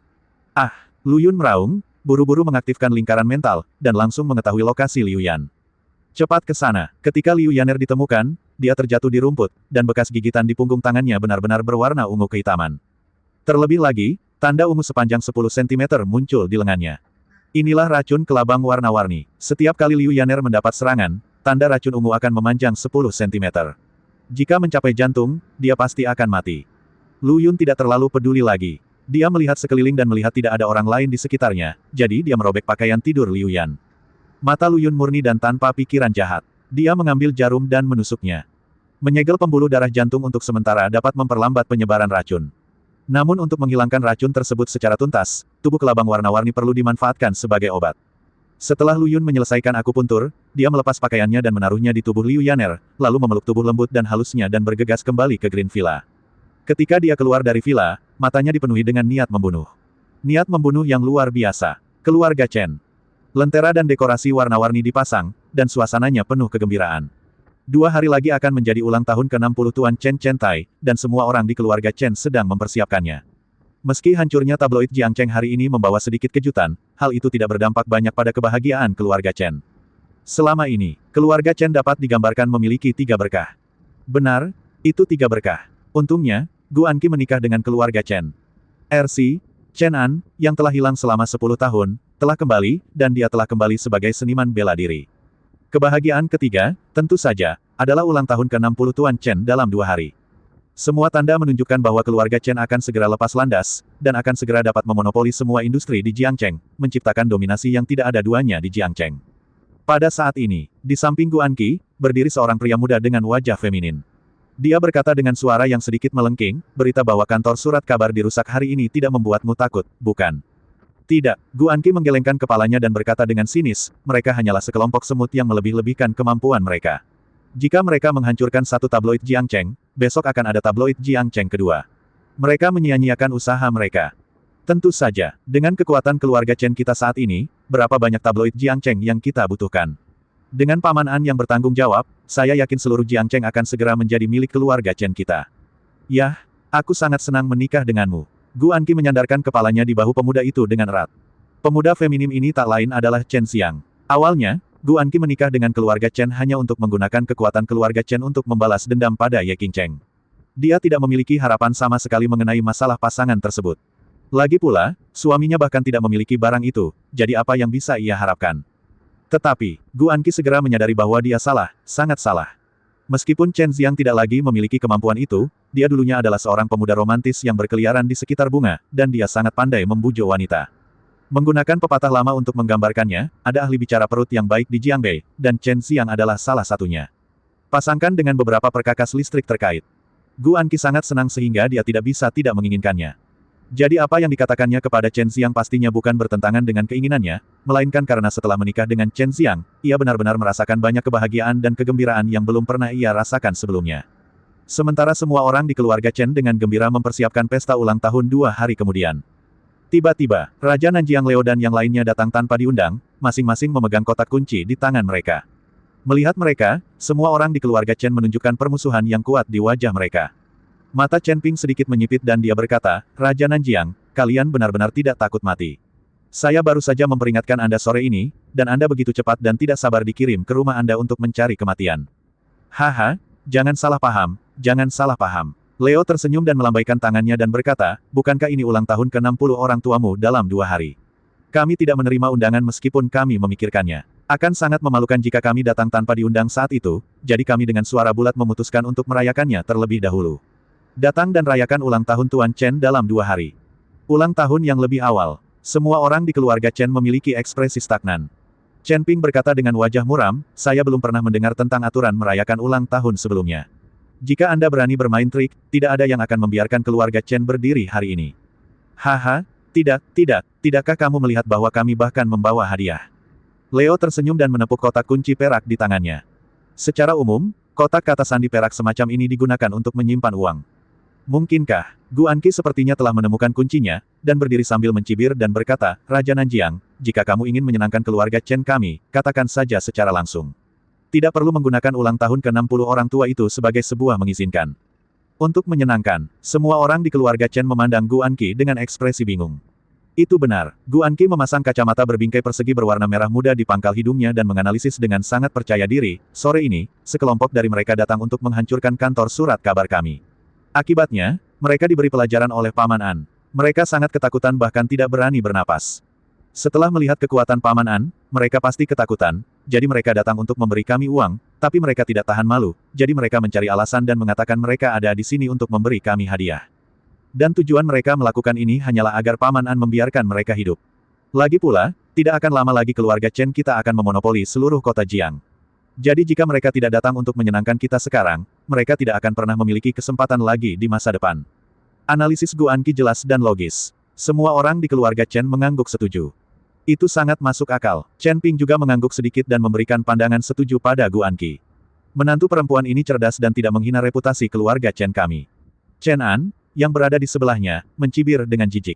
Ah, Lu Yun meraung, buru-buru mengaktifkan lingkaran mental, dan langsung mengetahui lokasi Liu Yan. Cepat ke sana. Ketika Liu Yaner ditemukan, dia terjatuh di rumput, dan bekas gigitan di punggung tangannya benar-benar berwarna ungu kehitaman. Terlebih lagi, tanda ungu sepanjang 10 cm muncul di lengannya. Inilah racun kelabang warna-warni. Setiap kali Liu Yaner mendapat serangan, tanda racun ungu akan memanjang 10 cm. Jika mencapai jantung, dia pasti akan mati. Lu Yun tidak terlalu peduli lagi. Dia melihat sekeliling dan melihat tidak ada orang lain di sekitarnya, jadi dia merobek pakaian tidur Liu Yan. Mata Lu Yun murni dan tanpa pikiran jahat. Dia mengambil jarum dan menusuknya. Menyegel pembuluh darah jantung untuk sementara dapat memperlambat penyebaran racun. Namun untuk menghilangkan racun tersebut secara tuntas, tubuh kelabang warna-warni perlu dimanfaatkan sebagai obat. Setelah Lu Yun menyelesaikan akupuntur, dia melepas pakaiannya dan menaruhnya di tubuh Liu Yaner, lalu memeluk tubuh lembut dan halusnya dan bergegas kembali ke Green Villa. Ketika dia keluar dari villa, matanya dipenuhi dengan niat membunuh. Niat membunuh yang luar biasa. Keluarga Chen. Lentera dan dekorasi warna-warni dipasang, dan suasananya penuh kegembiraan. 2 hari lagi akan menjadi ulang tahun ke-60 Tuan Chen Chentai, dan semua orang di keluarga Chen sedang mempersiapkannya. Meski hancurnya tabloid Jiangcheng hari ini membawa sedikit kejutan, hal itu tidak berdampak banyak pada kebahagiaan keluarga Chen. Selama ini, keluarga Chen dapat digambarkan memiliki 3 berkah. Benar, itu 3 berkah. Untungnya, Gu Anqi menikah dengan keluarga Chen. RC, Chen An, yang telah hilang selama 10 tahun, telah kembali, dan dia telah kembali sebagai seniman bela diri. Kebahagiaan ketiga, tentu saja, adalah ulang tahun ke-60 Tuan Chen dalam 2 hari. Semua tanda menunjukkan bahwa keluarga Chen akan segera lepas landas, dan akan segera dapat memonopoli semua industri di Jiangcheng, menciptakan dominasi yang tidak ada duanya di Jiangcheng. Pada saat ini, di samping Gu Anqi, berdiri seorang pria muda dengan wajah feminin. Dia berkata dengan suara yang sedikit melengking, berita bahwa kantor surat kabar dirusak hari ini tidak membuatmu takut, bukan? Tidak, Gu Anqi menggelengkan kepalanya dan berkata dengan sinis, mereka hanyalah sekelompok semut yang melebih-lebihkan kemampuan mereka. Jika mereka menghancurkan satu tabloid Jiangcheng, besok akan ada tabloid Jiangcheng kedua. Mereka menyia-nyiakan usaha mereka. Tentu saja, dengan kekuatan keluarga Chen kita saat ini, berapa banyak tabloid Jiangcheng yang kita butuhkan. Dengan Paman An yang bertanggung jawab, saya yakin seluruh Jiangcheng akan segera menjadi milik keluarga Chen kita. Yah, aku sangat senang menikah denganmu. Gu Anqi menyandarkan kepalanya di bahu pemuda itu dengan erat. Pemuda feminim ini tak lain adalah Chen Xiang. Awalnya, Gu Anqi menikah dengan keluarga Chen hanya untuk menggunakan kekuatan keluarga Chen untuk membalas dendam pada Ye Qingcheng. Dia tidak memiliki harapan sama sekali mengenai masalah pasangan tersebut. Lagi pula, suaminya bahkan tidak memiliki barang itu, jadi apa yang bisa ia harapkan? Tetapi, Gu Anqi segera menyadari bahwa dia salah, sangat salah. Meskipun Chen Xiang tidak lagi memiliki kemampuan itu, dia dulunya adalah seorang pemuda romantis yang berkeliaran di sekitar bunga, dan dia sangat pandai membujuk wanita. Menggunakan pepatah lama untuk menggambarkannya, ada ahli bicara perut yang baik di Jiangbei, dan Chen Xiang adalah salah satunya. Pasangkan dengan beberapa perkakas listrik terkait. Gu Anqi sangat senang sehingga dia tidak bisa tidak menginginkannya. Jadi apa yang dikatakannya kepada Chen Xiang pastinya bukan bertentangan dengan keinginannya, melainkan karena setelah menikah dengan Chen Xiang, ia benar-benar merasakan banyak kebahagiaan dan kegembiraan yang belum pernah ia rasakan sebelumnya. Sementara semua orang di keluarga Chen dengan gembira mempersiapkan pesta ulang tahun 2 hari kemudian. Tiba-tiba, Raja Nanjiang Leo dan yang lainnya datang tanpa diundang, masing-masing memegang kotak kunci di tangan mereka. Melihat mereka, semua orang di keluarga Chen menunjukkan permusuhan yang kuat di wajah mereka. Mata Chen Ping sedikit menyipit dan dia berkata, Raja Nanjiang, kalian benar-benar tidak takut mati. Saya baru saja memperingatkan Anda sore ini, dan Anda begitu cepat dan tidak sabar dikirim ke rumah Anda untuk mencari kematian. Haha, jangan salah paham, jangan salah paham. Leo tersenyum dan melambaikan tangannya dan berkata, bukankah ini ulang tahun ke-60 orang tuamu dalam 2 hari? Kami tidak menerima undangan meskipun kami memikirkannya. Akan sangat memalukan jika kami datang tanpa diundang saat itu, jadi kami dengan suara bulat memutuskan untuk merayakannya terlebih dahulu. Datang dan rayakan ulang tahun Tuan Chen dalam 2 hari. Ulang tahun yang lebih awal. Semua orang di keluarga Chen memiliki ekspresi stagnan. Chen Ping berkata dengan wajah muram, saya belum pernah mendengar tentang aturan merayakan ulang tahun sebelumnya. Jika Anda berani bermain trik, tidak ada yang akan membiarkan keluarga Chen berdiri hari ini. Haha, tidakkah kamu melihat bahwa kami bahkan membawa hadiah? Leo tersenyum dan menepuk kotak kunci perak di tangannya. Secara umum, kotak kata sandi perak semacam ini digunakan untuk menyimpan uang. Mungkinkah, Gu Anqi sepertinya telah menemukan kuncinya, dan berdiri sambil mencibir dan berkata, Raja Nanjiang, jika kamu ingin menyenangkan keluarga Chen kami, katakan saja secara langsung. Tidak perlu menggunakan ulang tahun ke-60 orang tua itu sebagai sebuah mengizinkan. Untuk menyenangkan, semua orang di keluarga Chen memandang Gu Anqi dengan ekspresi bingung. Itu benar, Gu Anqi memasang kacamata berbingkai persegi berwarna merah muda di pangkal hidungnya dan menganalisis dengan sangat percaya diri, sore ini, sekelompok dari mereka datang untuk menghancurkan kantor surat kabar kami. Akibatnya, mereka diberi pelajaran oleh Paman An. Mereka sangat ketakutan bahkan tidak berani bernapas. Setelah melihat kekuatan Paman An, mereka pasti ketakutan, jadi mereka datang untuk memberi kami uang, tapi mereka tidak tahan malu, jadi mereka mencari alasan dan mengatakan mereka ada di sini untuk memberi kami hadiah. Dan tujuan mereka melakukan ini hanyalah agar Paman An membiarkan mereka hidup. Lagi pula, tidak akan lama lagi keluarga Chen kita akan memonopoli seluruh kota Jiang. Jadi jika mereka tidak datang untuk menyenangkan kita sekarang, mereka tidak akan pernah memiliki kesempatan lagi di masa depan. Analisis Gu Anqi jelas dan logis. Semua orang di keluarga Chen mengangguk setuju. Itu sangat masuk akal. Chen Ping juga mengangguk sedikit dan memberikan pandangan setuju pada Gu Anqi. Menantu perempuan ini cerdas dan tidak menghina reputasi keluarga Chen kami. Chen An, yang berada di sebelahnya, mencibir dengan jijik.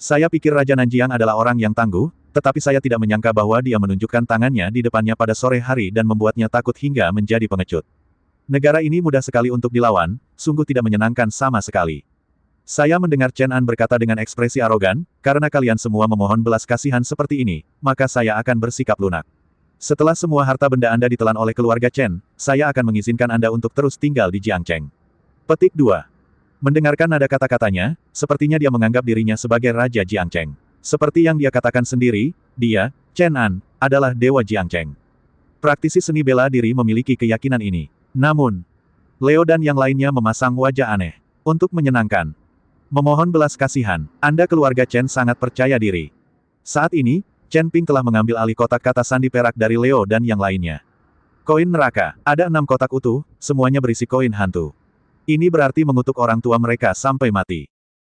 Saya pikir Raja Nanjiang adalah orang yang tangguh, tetapi saya tidak menyangka bahwa dia menunjukkan tangannya di depannya pada sore hari dan membuatnya takut hingga menjadi pengecut. Negara ini mudah sekali untuk dilawan, sungguh tidak menyenangkan sama sekali. Saya mendengar Chen An berkata dengan ekspresi arogan, karena kalian semua memohon belas kasihan seperti ini, maka saya akan bersikap lunak. Setelah semua harta benda Anda ditelan oleh keluarga Chen, saya akan mengizinkan Anda untuk terus tinggal di Jiangcheng. Petik 2. Mendengarkan nada kata-katanya, sepertinya dia menganggap dirinya sebagai Raja Jiangcheng. Seperti yang dia katakan sendiri, dia, Chen An, adalah Dewa Jiangcheng. Praktisi seni bela diri memiliki keyakinan ini. Namun, Leo dan yang lainnya memasang wajah aneh. Untuk menyenangkan. Memohon belas kasihan, Anda keluarga Chen sangat percaya diri. Saat ini, Chen Ping telah mengambil alih kotak kata sandi perak dari Leo dan yang lainnya. Koin neraka, ada 6 kotak utuh, semuanya berisi koin hantu. Ini berarti mengutuk orang tua mereka sampai mati.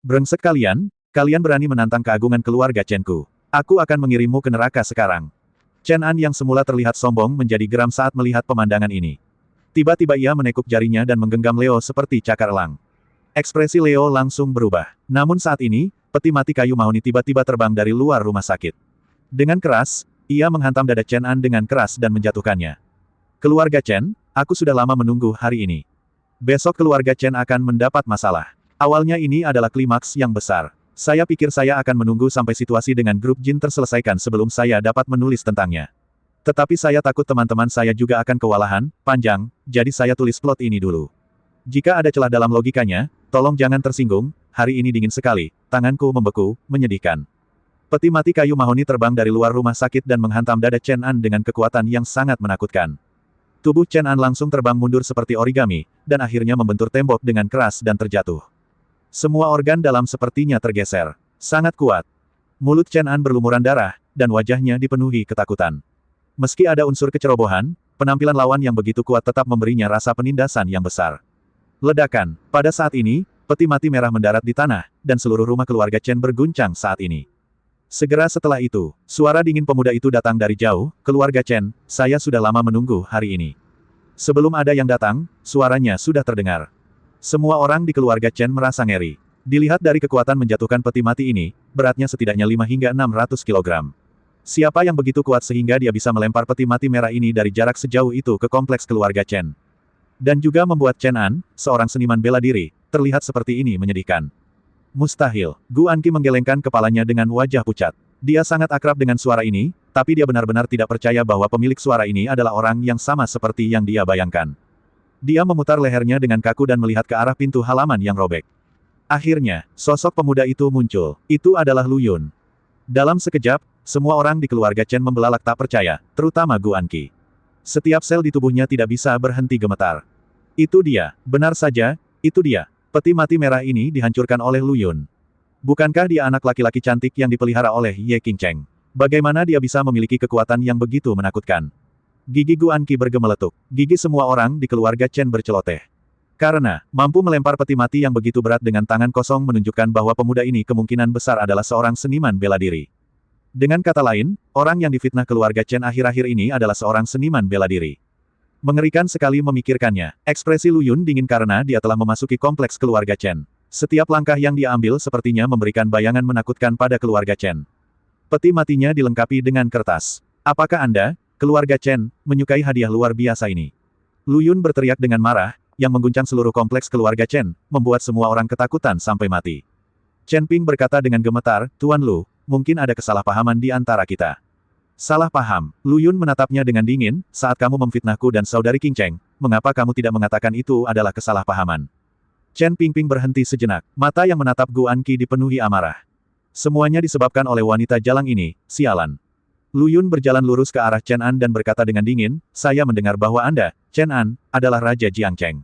Brengsek kalian, kalian berani menantang keagungan keluarga Chen-ku. Aku akan mengirimmu ke neraka sekarang. Chen An yang semula terlihat sombong menjadi geram saat melihat pemandangan ini. Tiba-tiba ia menekuk jarinya dan menggenggam Leo seperti cakar elang. Ekspresi Leo langsung berubah. Namun saat ini, peti mati kayu mahoni tiba-tiba terbang dari luar rumah sakit. Dengan keras, ia menghantam dada Chen An dengan keras dan menjatuhkannya. Keluarga Chen, aku sudah lama menunggu hari ini. Besok keluarga Chen akan mendapat masalah. Awalnya ini adalah klimaks yang besar. Saya pikir saya akan menunggu sampai situasi dengan grup Jin terselesaikan sebelum saya dapat menulis tentangnya. Tetapi saya takut teman-teman saya juga akan kewalahan, panjang, jadi saya tulis plot ini dulu. Jika ada celah dalam logikanya, tolong jangan tersinggung, hari ini dingin sekali, tanganku membeku, menyedihkan. Peti mati kayu mahoni terbang dari luar rumah sakit dan menghantam dada Chen An dengan kekuatan yang sangat menakutkan. Tubuh Chen An langsung terbang mundur seperti origami, dan akhirnya membentur tembok dengan keras dan terjatuh. Semua organ dalam sepertinya tergeser. Sangat kuat. Mulut Chen An berlumuran darah, dan wajahnya dipenuhi ketakutan. Meski ada unsur kecerobohan, penampilan lawan yang begitu kuat tetap memberinya rasa penindasan yang besar. Ledakan. Pada saat ini, peti mati merah mendarat di tanah, dan seluruh rumah keluarga Chen berguncang saat ini. Segera setelah itu, suara dingin pemuda itu datang dari jauh, keluarga Chen, saya sudah lama menunggu hari ini. Sebelum ada yang datang, suaranya sudah terdengar. Semua orang di keluarga Chen merasa ngeri. Dilihat dari kekuatan menjatuhkan peti mati ini, beratnya setidaknya 5 hingga 600 kilogram. Siapa yang begitu kuat sehingga dia bisa melempar peti mati merah ini dari jarak sejauh itu ke kompleks keluarga Chen? Dan juga membuat Chen An, seorang seniman bela diri, terlihat seperti ini menyedihkan. Mustahil. Gu Anqi menggelengkan kepalanya dengan wajah pucat. Dia sangat akrab dengan suara ini, tapi dia benar-benar tidak percaya bahwa pemilik suara ini adalah orang yang sama seperti yang dia bayangkan. Dia memutar lehernya dengan kaku dan melihat ke arah pintu halaman yang robek. Akhirnya, sosok pemuda itu muncul. Itu adalah Lu Yun. Dalam sekejap, semua orang di keluarga Chen membelalak tak percaya, terutama Gu Anqi. Setiap sel di tubuhnya tidak bisa berhenti gemetar. Itu dia, benar saja, itu dia. Peti mati merah ini dihancurkan oleh Lu Yun. Bukankah dia anak laki-laki cantik yang dipelihara oleh Ye Qingcheng? Bagaimana dia bisa memiliki kekuatan yang begitu menakutkan? Gigi Gu Anqi bergemeletuk. Gigi semua orang di keluarga Chen berceloteh. Karena, mampu melempar peti mati yang begitu berat dengan tangan kosong menunjukkan bahwa pemuda ini kemungkinan besar adalah seorang seniman bela diri. Dengan kata lain, orang yang difitnah keluarga Chen akhir-akhir ini adalah seorang seniman bela diri. Mengerikan sekali memikirkannya. Ekspresi Lu Yun dingin karena dia telah memasuki kompleks keluarga Chen. Setiap langkah yang dia ambil sepertinya memberikan bayangan menakutkan pada keluarga Chen. Peti matinya dilengkapi dengan kertas. Apakah Anda, keluarga Chen, menyukai hadiah luar biasa ini? Lu Yun berteriak dengan marah, yang mengguncang seluruh kompleks keluarga Chen, membuat semua orang ketakutan sampai mati. Chen Ping berkata dengan gemetar, Tuan Lu, mungkin ada kesalahpahaman di antara kita. Salah paham. Lu Yun menatapnya dengan dingin, saat kamu memfitnahku dan saudari Qingcheng, mengapa kamu tidak mengatakan itu adalah kesalahpahaman? Chen Pingping berhenti sejenak, mata yang menatap Gu Anqi dipenuhi amarah. Semuanya disebabkan oleh wanita jalang ini, sialan. Lu Yun berjalan lurus ke arah Chen An dan berkata dengan dingin, saya mendengar bahwa Anda, Chen An, adalah Raja Jiangcheng.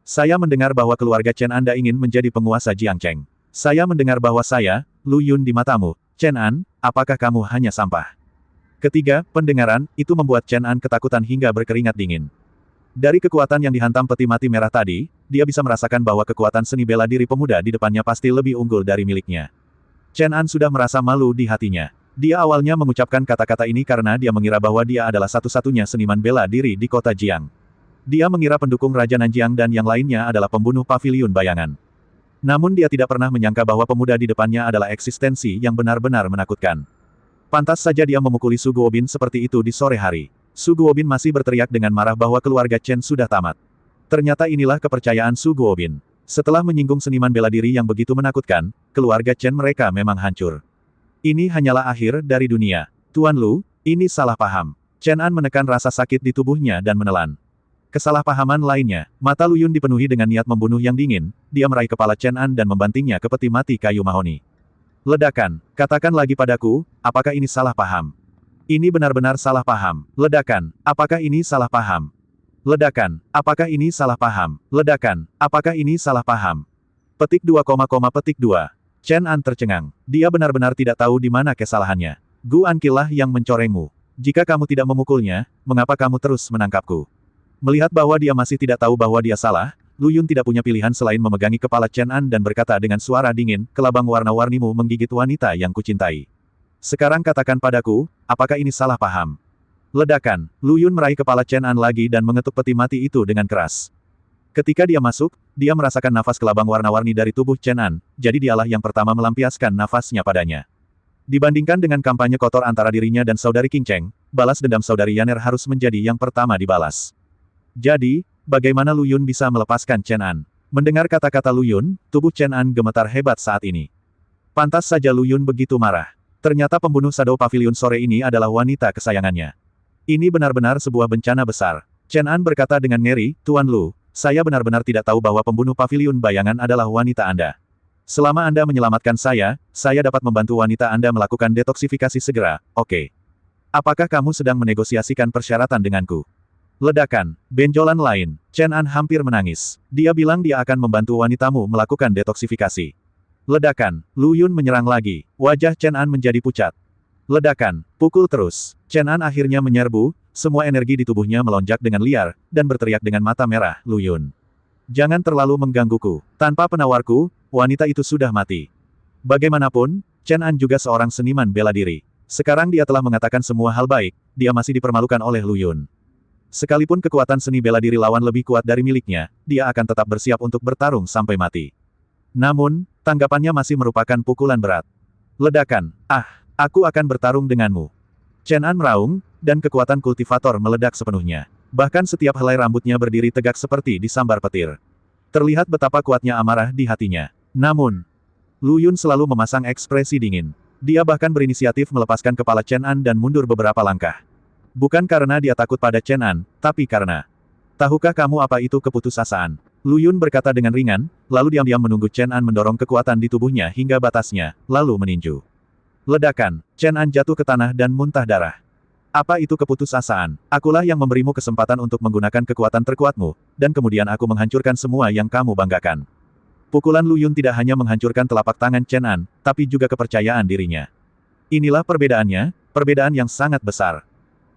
Saya mendengar bahwa keluarga Chen Anda ingin menjadi penguasa Jiangcheng. Saya mendengar bahwa saya, Lu Yun di matamu, Chen An, apakah kamu hanya sampah? Ketiga, pendengaran, itu membuat Chen An ketakutan hingga berkeringat dingin. Dari kekuatan yang dihantam peti mati merah tadi, dia bisa merasakan bahwa kekuatan seni bela diri pemuda di depannya pasti lebih unggul dari miliknya. Chen An sudah merasa malu di hatinya. Dia awalnya mengucapkan kata-kata ini karena dia mengira bahwa dia adalah satu-satunya seniman bela diri di kota Jiang. Dia mengira pendukung Raja Nanjiang dan yang lainnya adalah pembunuh paviliun bayangan. Namun dia tidak pernah menyangka bahwa pemuda di depannya adalah eksistensi yang benar-benar menakutkan. Pantas saja dia memukuli Su Guobin seperti itu di sore hari. Su Guobin masih berteriak dengan marah bahwa keluarga Chen sudah tamat. Ternyata inilah kepercayaan Su Guobin. Setelah menyinggung seniman bela diri yang begitu menakutkan, keluarga Chen mereka memang hancur. Ini hanyalah akhir dari dunia. Tuan Lu, ini salah paham. Chen An menekan rasa sakit di tubuhnya dan menelan. Kesalahpahaman lainnya, mata Lu Yun dipenuhi dengan niat membunuh yang dingin, dia meraih kepala Chen An dan membantingnya ke peti mati kayu mahoni. Ledakan, katakan lagi padaku, apakah ini salah paham? Ini benar-benar salah paham. Ledakan, apakah ini salah paham? Ledakan, apakah ini salah paham? Ledakan, apakah ini salah paham? Petik 2, petik 2. Chen An tercengang. Dia benar-benar tidak tahu di mana kesalahannya. Gu Anqilah yang mencorengmu. Jika kamu tidak memukulnya, mengapa kamu terus menangkapku? Melihat bahwa dia masih tidak tahu bahwa dia salah, Lu Yun tidak punya pilihan selain memegangi kepala Chen An dan berkata dengan suara dingin, kelabang warna-warnimu menggigit wanita yang kucintai. Sekarang katakan padaku, apakah ini salah paham? Ledakan, Lu Yun meraih kepala Chen An lagi dan mengetuk peti mati itu dengan keras. Ketika dia masuk, dia merasakan nafas kelabang warna-warni dari tubuh Chen An, jadi dialah yang pertama melampiaskan nafasnya padanya. Dibandingkan dengan kampanye kotor antara dirinya dan saudari Qing Cheng, balas dendam saudari Yaner harus menjadi yang pertama dibalas. Jadi, bagaimana Lu Yun bisa melepaskan Chen An? Mendengar kata-kata Lu Yun, tubuh Chen An gemetar hebat saat ini. Pantas saja Lu Yun begitu marah. Ternyata pembunuh Shadow Pavilion sore ini adalah wanita kesayangannya. Ini benar-benar sebuah bencana besar. Chen An berkata dengan ngeri, Tuan Lu, saya benar-benar tidak tahu bahwa pembunuh pavilion bayangan adalah wanita Anda. Selama Anda menyelamatkan saya dapat membantu wanita Anda melakukan detoksifikasi segera, oke. Apakah kamu sedang menegosiasikan persyaratan denganku? Ledakan, benjolan lain, Chen An hampir menangis. Dia bilang dia akan membantu wanitamu melakukan detoksifikasi. Ledakan, Lu Yun menyerang lagi. Wajah Chen An menjadi pucat. Ledakan, pukul terus. Chen An akhirnya menyerbu, semua energi di tubuhnya melonjak dengan liar, dan berteriak dengan mata merah, Lu Yun. Jangan terlalu menggangguku. Tanpa penawarku, wanita itu sudah mati. Bagaimanapun, Chen An juga seorang seniman bela diri. Sekarang dia telah mengatakan semua hal baik, dia masih dipermalukan oleh Lu Yun. Sekalipun kekuatan seni bela diri lawan lebih kuat dari miliknya, dia akan tetap bersiap untuk bertarung sampai mati. Namun, tanggapannya masih merupakan pukulan berat. Ledakan, aku akan bertarung denganmu. Chen An meraung, dan kekuatan kultivator meledak sepenuhnya. Bahkan setiap helai rambutnya berdiri tegak seperti disambar petir. Terlihat betapa kuatnya amarah di hatinya. Namun, Lu Yun selalu memasang ekspresi dingin. Dia bahkan berinisiatif melepaskan kepala Chen An dan mundur beberapa langkah. Bukan karena dia takut pada Chen An, tapi karena... Tahukah kamu apa itu keputusasaan? Lu Yun berkata dengan ringan, lalu diam-diam menunggu Chen An mendorong kekuatan di tubuhnya hingga batasnya, lalu meninju. Ledakan, Chen An jatuh ke tanah dan muntah darah. Apa itu keputusasaan? Akulah yang memberimu kesempatan untuk menggunakan kekuatan terkuatmu, dan kemudian aku menghancurkan semua yang kamu banggakan. Pukulan Lu Yun tidak hanya menghancurkan telapak tangan Chen An, tapi juga kepercayaan dirinya. Inilah perbedaannya, perbedaan yang sangat besar.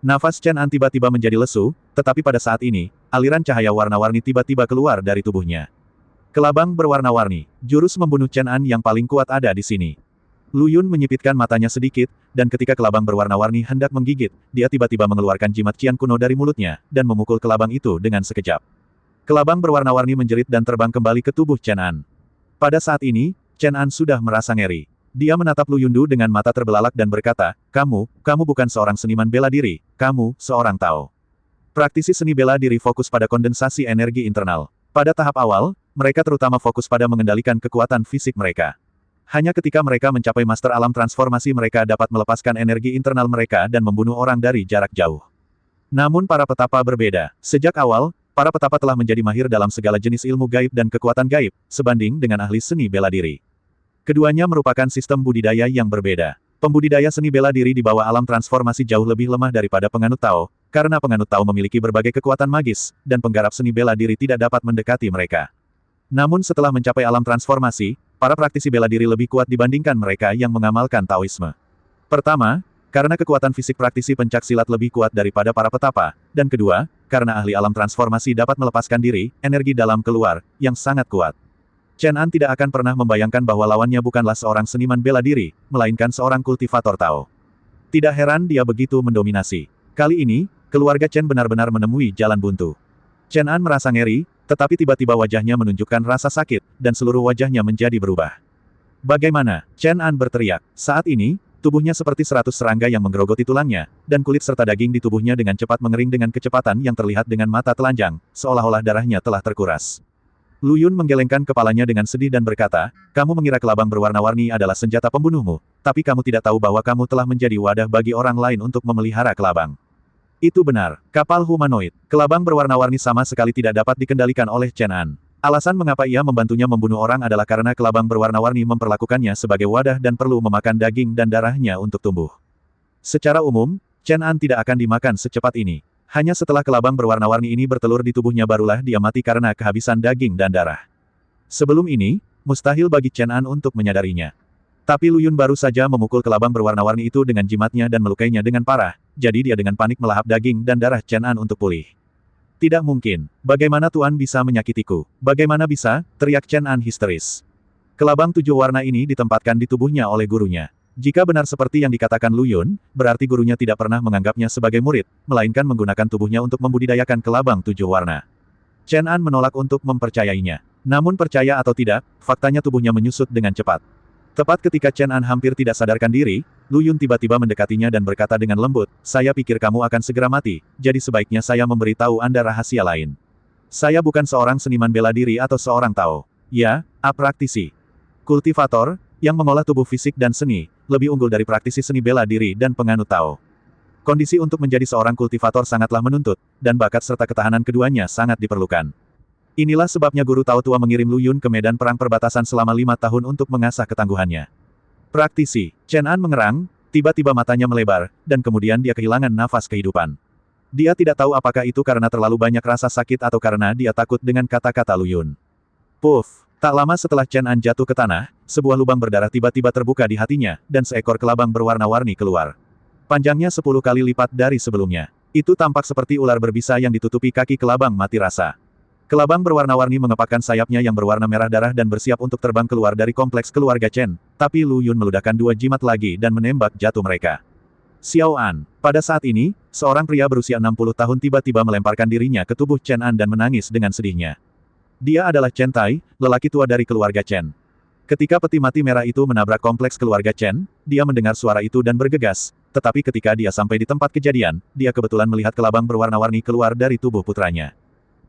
Nafas Chen An tiba-tiba menjadi lesu, tetapi pada saat ini, aliran cahaya warna-warni tiba-tiba keluar dari tubuhnya. Kelabang berwarna-warni, jurus membunuh Chen An yang paling kuat ada di sini. Lu Yun menyipitkan matanya sedikit, dan ketika kelabang berwarna-warni hendak menggigit, dia tiba-tiba mengeluarkan jimat Qian kuno dari mulutnya, dan memukul kelabang itu dengan sekejap. Kelabang berwarna-warni menjerit dan terbang kembali ke tubuh Chen An. Pada saat ini, Chen An sudah merasa ngeri. Dia menatap Lu Yundu dengan mata terbelalak dan berkata, kamu bukan seorang seniman bela diri, kamu seorang Tao. Praktisi seni bela diri fokus pada kondensasi energi internal. Pada tahap awal, mereka terutama fokus pada mengendalikan kekuatan fisik mereka. Hanya ketika mereka mencapai master alam transformasi mereka dapat melepaskan energi internal mereka dan membunuh orang dari jarak jauh. Namun para petapa berbeda. Sejak awal, para petapa telah menjadi mahir dalam segala jenis ilmu gaib dan kekuatan gaib, sebanding dengan ahli seni bela diri. Keduanya merupakan sistem budidaya yang berbeda. Pembudidaya seni bela diri di bawah alam transformasi jauh lebih lemah daripada penganut Tao, karena penganut Tao memiliki berbagai kekuatan magis, dan penggarap seni bela diri tidak dapat mendekati mereka. Namun setelah mencapai alam transformasi, para praktisi bela diri lebih kuat dibandingkan mereka yang mengamalkan Taoisme. Pertama, karena kekuatan fisik praktisi pencak silat lebih kuat daripada para petapa, dan kedua, karena ahli alam transformasi dapat melepaskan diri, energi dalam keluar, yang sangat kuat. Chen An tidak akan pernah membayangkan bahwa lawannya bukanlah seorang seniman bela diri, melainkan seorang kultivator Tao. Tidak heran dia begitu mendominasi. Kali ini, keluarga Chen benar-benar menemui jalan buntu. Chen An merasa ngeri, tetapi tiba-tiba wajahnya menunjukkan rasa sakit, dan seluruh wajahnya menjadi berubah. Bagaimana? Chen An berteriak. Saat ini, tubuhnya seperti 100 serangga yang menggerogoti tulangnya, dan kulit serta daging di tubuhnya dengan cepat mengering dengan kecepatan yang terlihat dengan mata telanjang, seolah-olah darahnya telah terkuras. Lu Yun menggelengkan kepalanya dengan sedih dan berkata, kamu mengira kelabang berwarna-warni adalah senjata pembunuhmu, tapi kamu tidak tahu bahwa kamu telah menjadi wadah bagi orang lain untuk memelihara kelabang. Itu benar. Kapal humanoid. Kelabang berwarna-warni sama sekali tidak dapat dikendalikan oleh Chen An. Alasan mengapa ia membantunya membunuh orang adalah karena kelabang berwarna-warni memperlakukannya sebagai wadah dan perlu memakan daging dan darahnya untuk tumbuh. Secara umum, Chen An tidak akan dimakan secepat ini. Hanya setelah kelabang berwarna-warni ini bertelur di tubuhnya barulah dia mati karena kehabisan daging dan darah. Sebelum ini, mustahil bagi Chen An untuk menyadarinya. Tapi Lu Yun baru saja memukul kelabang berwarna-warni itu dengan jimatnya dan melukainya dengan parah, jadi dia dengan panik melahap daging dan darah Chen An untuk pulih. Tidak mungkin. Bagaimana Tuan bisa menyakitiku? Bagaimana bisa? Teriak Chen An histeris. Kelabang 7 warna ini ditempatkan di tubuhnya oleh gurunya. Jika benar seperti yang dikatakan Lu Yun, berarti gurunya tidak pernah menganggapnya sebagai murid, melainkan menggunakan tubuhnya untuk membudidayakan kelabang 7 warna. Chen An menolak untuk mempercayainya. Namun percaya atau tidak, faktanya tubuhnya menyusut dengan cepat. Tepat ketika Chen An hampir tidak sadarkan diri, Lu Yun tiba-tiba mendekatinya dan berkata dengan lembut, "Saya pikir kamu akan segera mati, jadi sebaiknya saya memberitahu Anda rahasia lain. Saya bukan seorang seniman bela diri atau seorang Tao. Ya, praktisi. Kultivator, yang mengolah tubuh fisik dan seni, lebih unggul dari praktisi seni bela diri dan penganut Tao. Kondisi untuk menjadi seorang kultivator sangatlah menuntut, dan bakat serta ketahanan keduanya sangat diperlukan. Inilah sebabnya guru Tao tua mengirim Lu Yun ke medan perang perbatasan selama 5 tahun untuk mengasah ketangguhannya." Praktisi. Chen An mengerang, tiba-tiba matanya melebar, dan kemudian dia kehilangan nafas kehidupan. Dia tidak tahu apakah itu karena terlalu banyak rasa sakit atau karena dia takut dengan kata-kata Lu Yun. Puff. Tak lama setelah Chen An jatuh ke tanah, sebuah lubang berdarah tiba-tiba terbuka di hatinya, dan seekor kelabang berwarna-warni keluar. Panjangnya 10 kali lipat dari sebelumnya. Itu tampak seperti ular berbisa yang ditutupi kaki kelabang mati rasa. Kelabang berwarna-warni mengepakkan sayapnya yang berwarna merah darah dan bersiap untuk terbang keluar dari kompleks keluarga Chen, tapi Lu Yun meludahkan 2 jimat lagi dan menembak jatuh mereka. Xiao An. Pada saat ini, seorang pria berusia 60 tahun tiba-tiba melemparkan dirinya ke tubuh Chen An dan menangis dengan sedihnya. Dia adalah Chen Tai, lelaki tua dari keluarga Chen. Ketika peti mati merah itu menabrak kompleks keluarga Chen, dia mendengar suara itu dan bergegas, tetapi ketika dia sampai di tempat kejadian, dia kebetulan melihat kelabang berwarna-warni keluar dari tubuh putranya.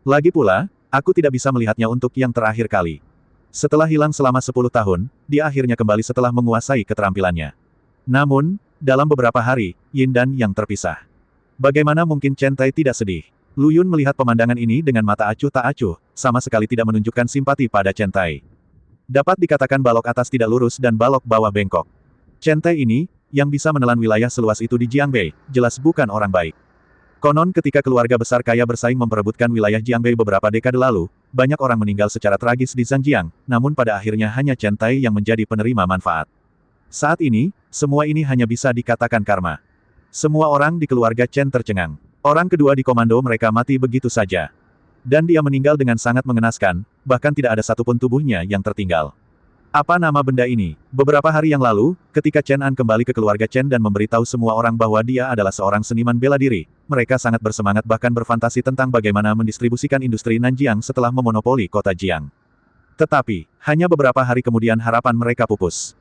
Lagi pula, aku tidak bisa melihatnya untuk yang terakhir kali. Setelah hilang selama 10 tahun, dia akhirnya kembali setelah menguasai keterampilannya. Namun, dalam beberapa hari, Yin dan Yang terpisah. Bagaimana mungkin Chen Tai tidak sedih? Lu Yun melihat pemandangan ini dengan mata acuh tak acuh, sama sekali tidak menunjukkan simpati pada Chen Tai. Dapat dikatakan balok atas tidak lurus dan balok bawah bengkok. Chen Tai ini, yang bisa menelan wilayah seluas itu di Jiangbei, jelas bukan orang baik. Konon ketika keluarga besar kaya bersaing memperebutkan wilayah Jiangbei beberapa dekade lalu, banyak orang meninggal secara tragis di Zhangjiang, namun pada akhirnya hanya Chen Tai yang menjadi penerima manfaat. Saat ini, semua ini hanya bisa dikatakan karma. Semua orang di keluarga Chen tercengang. Orang kedua di komando mereka mati begitu saja. Dan dia meninggal dengan sangat mengenaskan, bahkan tidak ada satupun tubuhnya yang tertinggal. Apa nama benda ini? Beberapa hari yang lalu, ketika Chen An kembali ke keluarga Chen dan memberitahu semua orang bahwa dia adalah seorang seniman bela diri, mereka sangat bersemangat bahkan berfantasi tentang bagaimana mendistribusikan industri Nanjiang setelah memonopoli kota Jiang. Tetapi, hanya beberapa hari kemudian harapan mereka pupus.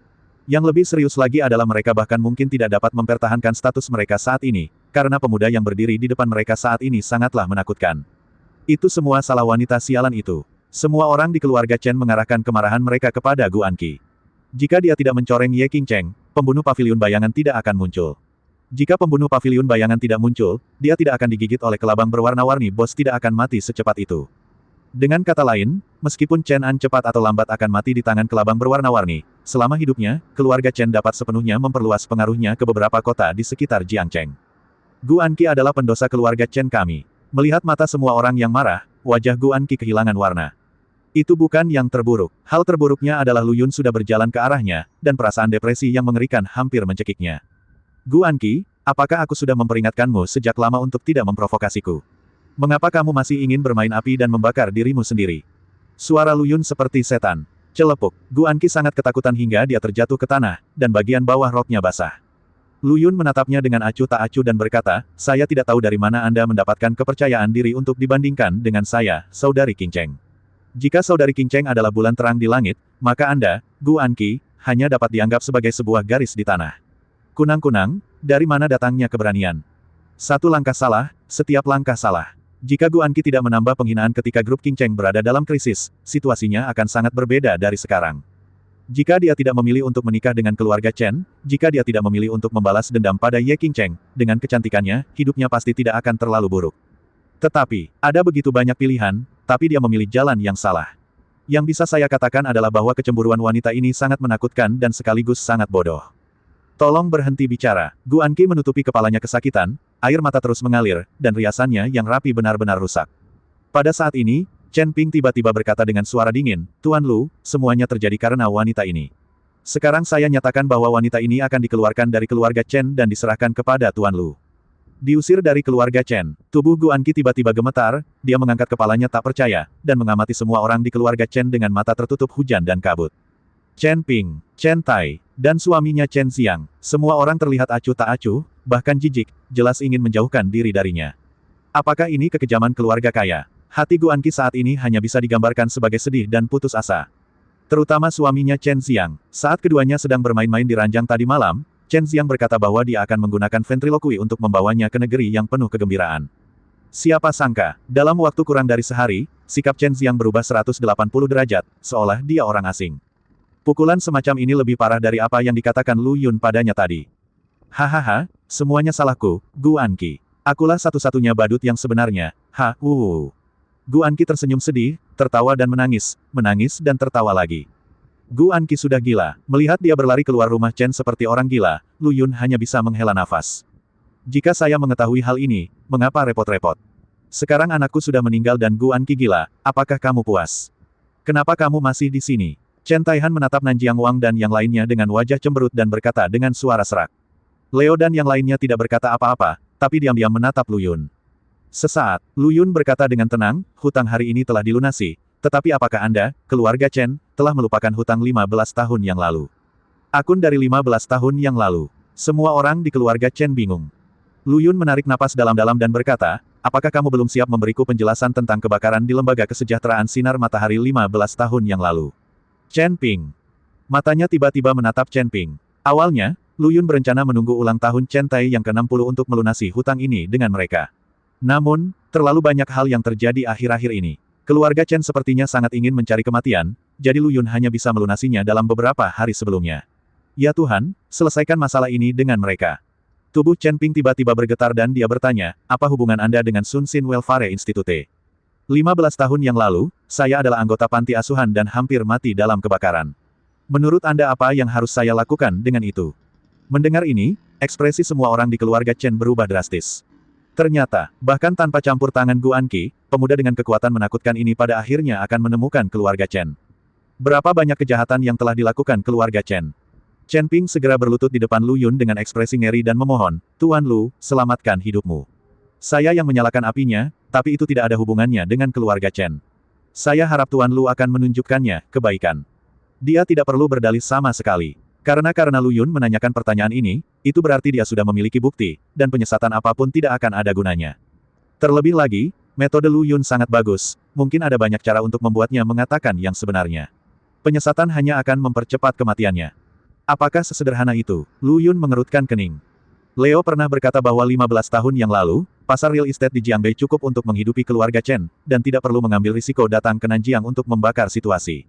Yang lebih serius lagi adalah mereka bahkan mungkin tidak dapat mempertahankan status mereka saat ini, karena pemuda yang berdiri di depan mereka saat ini sangatlah menakutkan. Itu semua salah wanita sialan itu. Semua orang di keluarga Chen mengarahkan kemarahan mereka kepada Gu Anqi. Jika dia tidak mencoreng Ye Qingcheng, pembunuh paviliun bayangan tidak akan muncul. Jika pembunuh paviliun bayangan tidak muncul, dia tidak akan digigit oleh kelabang berwarna-warni bos tidak akan mati secepat itu. Dengan kata lain, meskipun Chen An cepat atau lambat akan mati di tangan kelabang berwarna-warni, selama hidupnya, keluarga Chen dapat sepenuhnya memperluas pengaruhnya ke beberapa kota di sekitar Jiangcheng. Gu Anqi adalah pendosa keluarga Chen kami. Melihat mata semua orang yang marah, wajah Gu Anqi kehilangan warna. Itu bukan yang terburuk. Hal terburuknya adalah Lu Yun sudah berjalan ke arahnya, dan perasaan depresi yang mengerikan hampir mencekiknya. Gu Anqi, apakah aku sudah memperingatkanmu sejak lama untuk tidak memprovokasiku? Mengapa kamu masih ingin bermain api dan membakar dirimu sendiri? Suara Lu Yun seperti setan. Celepuk. Gu Anqi sangat ketakutan hingga dia terjatuh ke tanah, dan bagian bawah roknya basah. Lu Yun menatapnya dengan acuh tak acuh dan berkata, "Saya tidak tahu dari mana Anda mendapatkan kepercayaan diri untuk dibandingkan dengan saya, Saudari Qingcheng. Jika Saudari Qingcheng adalah bulan terang di langit, maka Anda, Gu Anqi, hanya dapat dianggap sebagai sebuah garis di tanah. Kunang-kunang, dari mana datangnya keberanian? Satu langkah salah, setiap langkah salah. Jika Gu Anqi tidak menambah penghinaan ketika grup Qingcheng berada dalam krisis, situasinya akan sangat berbeda dari sekarang. Jika dia tidak memilih untuk menikah dengan keluarga Chen, jika dia tidak memilih untuk membalas dendam pada Ye Qingcheng, dengan kecantikannya, hidupnya pasti tidak akan terlalu buruk. Tetapi, ada begitu banyak pilihan, tapi dia memilih jalan yang salah. Yang bisa saya katakan adalah bahwa kecemburuan wanita ini sangat menakutkan dan sekaligus sangat bodoh. Tolong berhenti bicara. Gu Anqi menutupi kepalanya kesakitan, air mata terus mengalir, dan riasannya yang rapi benar-benar rusak. Pada saat ini, Chen Ping tiba-tiba berkata dengan suara dingin, "Tuan Lu, semuanya terjadi karena wanita ini." Sekarang saya nyatakan bahwa wanita ini akan dikeluarkan dari keluarga Chen dan diserahkan kepada Tuan Lu. Diusir dari keluarga Chen, tubuh Guanqi tiba-tiba gemetar, dia mengangkat kepalanya tak percaya, dan mengamati semua orang di keluarga Chen dengan mata tertutup hujan dan kabut. Chen Ping, Chen Tai, dan suaminya Chen Xiang, semua orang terlihat acuh tak acuh, bahkan jijik, jelas ingin menjauhkan diri darinya. Apakah ini kekejaman keluarga kaya? Hati Guanqi saat ini hanya bisa digambarkan sebagai sedih dan putus asa. Terutama suaminya Chen Xiang, saat keduanya sedang bermain-main di ranjang tadi malam, Chen Xiang berkata bahwa dia akan menggunakan ventriloquy untuk membawanya ke negeri yang penuh kegembiraan. Siapa sangka, dalam waktu kurang dari sehari, sikap Chen Xiang berubah 180 derajat, seolah dia orang asing. Pukulan semacam ini lebih parah dari apa yang dikatakan Lu Yun padanya tadi. Hahaha, semuanya salahku, Guanqi. Akulah satu-satunya badut yang sebenarnya, Guanqi tersenyum sedih, tertawa dan menangis dan tertawa lagi. Guanqi sudah gila. Melihat dia berlari keluar rumah Chen seperti orang gila, Lu Yun hanya bisa menghela nafas. Jika saya mengetahui hal ini, mengapa repot-repot? Sekarang anakku sudah meninggal dan Guanqi gila, apakah kamu puas? Kenapa kamu masih di sini? Chen Taihan menatap Nanjiang Wang dan yang lainnya dengan wajah cemberut dan berkata dengan suara serak. Leo dan yang lainnya tidak berkata apa-apa, tapi diam-diam menatap Lu Yun. Sesaat, Lu Yun berkata dengan tenang, hutang hari ini telah dilunasi. Tetapi apakah Anda, keluarga Chen, telah melupakan hutang 15 tahun yang lalu? Akun dari 15 tahun yang lalu. Semua orang di keluarga Chen bingung. Lu Yun menarik napas dalam-dalam dan berkata, apakah kamu belum siap memberiku penjelasan tentang kebakaran di Lembaga Kesejahteraan Sinar Matahari 15 tahun yang lalu? Chen Ping. Matanya tiba-tiba menatap Chen Ping. Awalnya, Lu Yun berencana menunggu ulang tahun Chen Tai yang ke-60 untuk melunasi hutang ini dengan mereka. Namun, terlalu banyak hal yang terjadi akhir-akhir ini. Keluarga Chen sepertinya sangat ingin mencari kematian, jadi Lu Yun hanya bisa melunasinya dalam beberapa hari sebelumnya. Ya Tuhan, selesaikan masalah ini dengan mereka. Tubuh Chen Ping tiba-tiba bergetar dan dia bertanya, apa hubungan Anda dengan Sun Xin Welfare Institute? 15 tahun yang lalu, saya adalah anggota panti asuhan dan hampir mati dalam kebakaran. Menurut Anda apa yang harus saya lakukan dengan itu? Mendengar ini, ekspresi semua orang di keluarga Chen berubah drastis. Ternyata, bahkan tanpa campur tangan Guanqi, pemuda dengan kekuatan menakutkan ini pada akhirnya akan menemukan keluarga Chen. Berapa banyak kejahatan yang telah dilakukan keluarga Chen? Chen Ping segera berlutut di depan Lu Yun dengan ekspresi ngeri dan memohon, Tuan Lu, selamatkan hidupmu. Saya yang menyalakan apinya, tapi itu tidak ada hubungannya dengan keluarga Chen. Saya harap Tuan Lu akan menunjukkannya, kebaikan. Dia tidak perlu berdalih sama sekali. Karena Lu Yun menanyakan pertanyaan ini, itu berarti dia sudah memiliki bukti, dan penyesatan apapun tidak akan ada gunanya. Terlebih lagi, metode Lu Yun sangat bagus, mungkin ada banyak cara untuk membuatnya mengatakan yang sebenarnya. Penyesatan hanya akan mempercepat kematiannya. Apakah sesederhana itu? Lu Yun mengerutkan kening. Leo pernah berkata bahwa 15 tahun yang lalu, pasar real estate di Jiangbei cukup untuk menghidupi keluarga Chen, dan tidak perlu mengambil risiko datang ke Nanjiang untuk membakar situasi.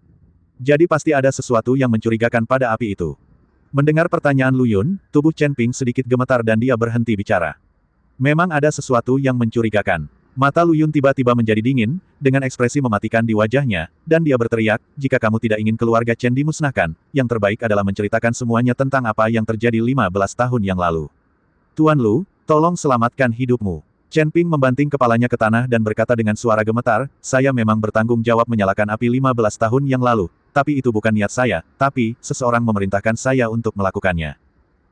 Jadi pasti ada sesuatu yang mencurigakan pada api itu. Mendengar pertanyaan Lu Yun, tubuh Chen Ping sedikit gemetar dan dia berhenti bicara. Memang ada sesuatu yang mencurigakan. Mata Lu Yun tiba-tiba menjadi dingin, dengan ekspresi mematikan di wajahnya, dan dia berteriak, jika kamu tidak ingin keluarga Chen dimusnahkan, yang terbaik adalah menceritakan semuanya tentang apa yang terjadi 15 tahun yang lalu. Tuan Lu, tolong selamatkan hidupmu. Chen Ping membanting kepalanya ke tanah dan berkata dengan suara gemetar, saya memang bertanggung jawab menyalakan api 15 tahun yang lalu, tapi itu bukan niat saya, tapi, seseorang memerintahkan saya untuk melakukannya.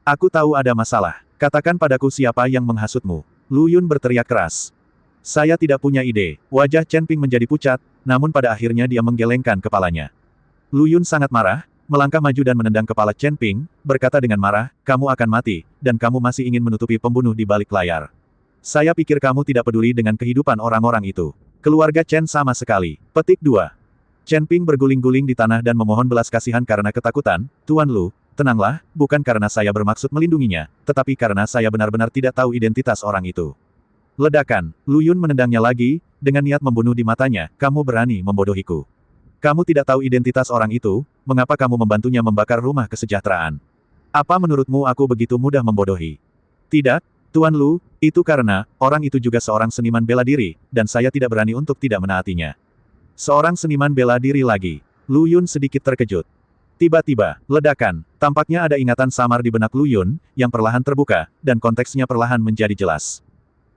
Aku tahu ada masalah. Katakan padaku siapa yang menghasutmu. Lu Yun berteriak keras. Saya tidak punya ide. Wajah Chen Ping menjadi pucat, namun pada akhirnya dia menggelengkan kepalanya. Lu Yun sangat marah, melangkah maju dan menendang kepala Chen Ping, berkata dengan marah, kamu akan mati, dan kamu masih ingin menutupi pembunuh di balik layar. Saya pikir kamu tidak peduli dengan kehidupan orang-orang itu. Keluarga Chen sama sekali. Petik 2. Chen Ping berguling-guling di tanah dan memohon belas kasihan karena ketakutan, Tuan Lu, tenanglah, bukan karena saya bermaksud melindunginya, tetapi karena saya benar-benar tidak tahu identitas orang itu. Ledakan, Lu Yun menendangnya lagi, dengan niat membunuh di matanya, kamu berani membodohiku. Kamu tidak tahu identitas orang itu, mengapa kamu membantunya membakar rumah kesejahteraan? Apa menurutmu aku begitu mudah membodohi? Tidak, Tuan Lu, itu karena, orang itu juga seorang seniman bela diri, dan saya tidak berani untuk tidak menaatinya. Seorang seniman bela diri lagi. Lu Yun sedikit terkejut. Tiba-tiba, ledakan, tampaknya ada ingatan samar di benak Lu Yun, yang perlahan terbuka, dan konteksnya perlahan menjadi jelas.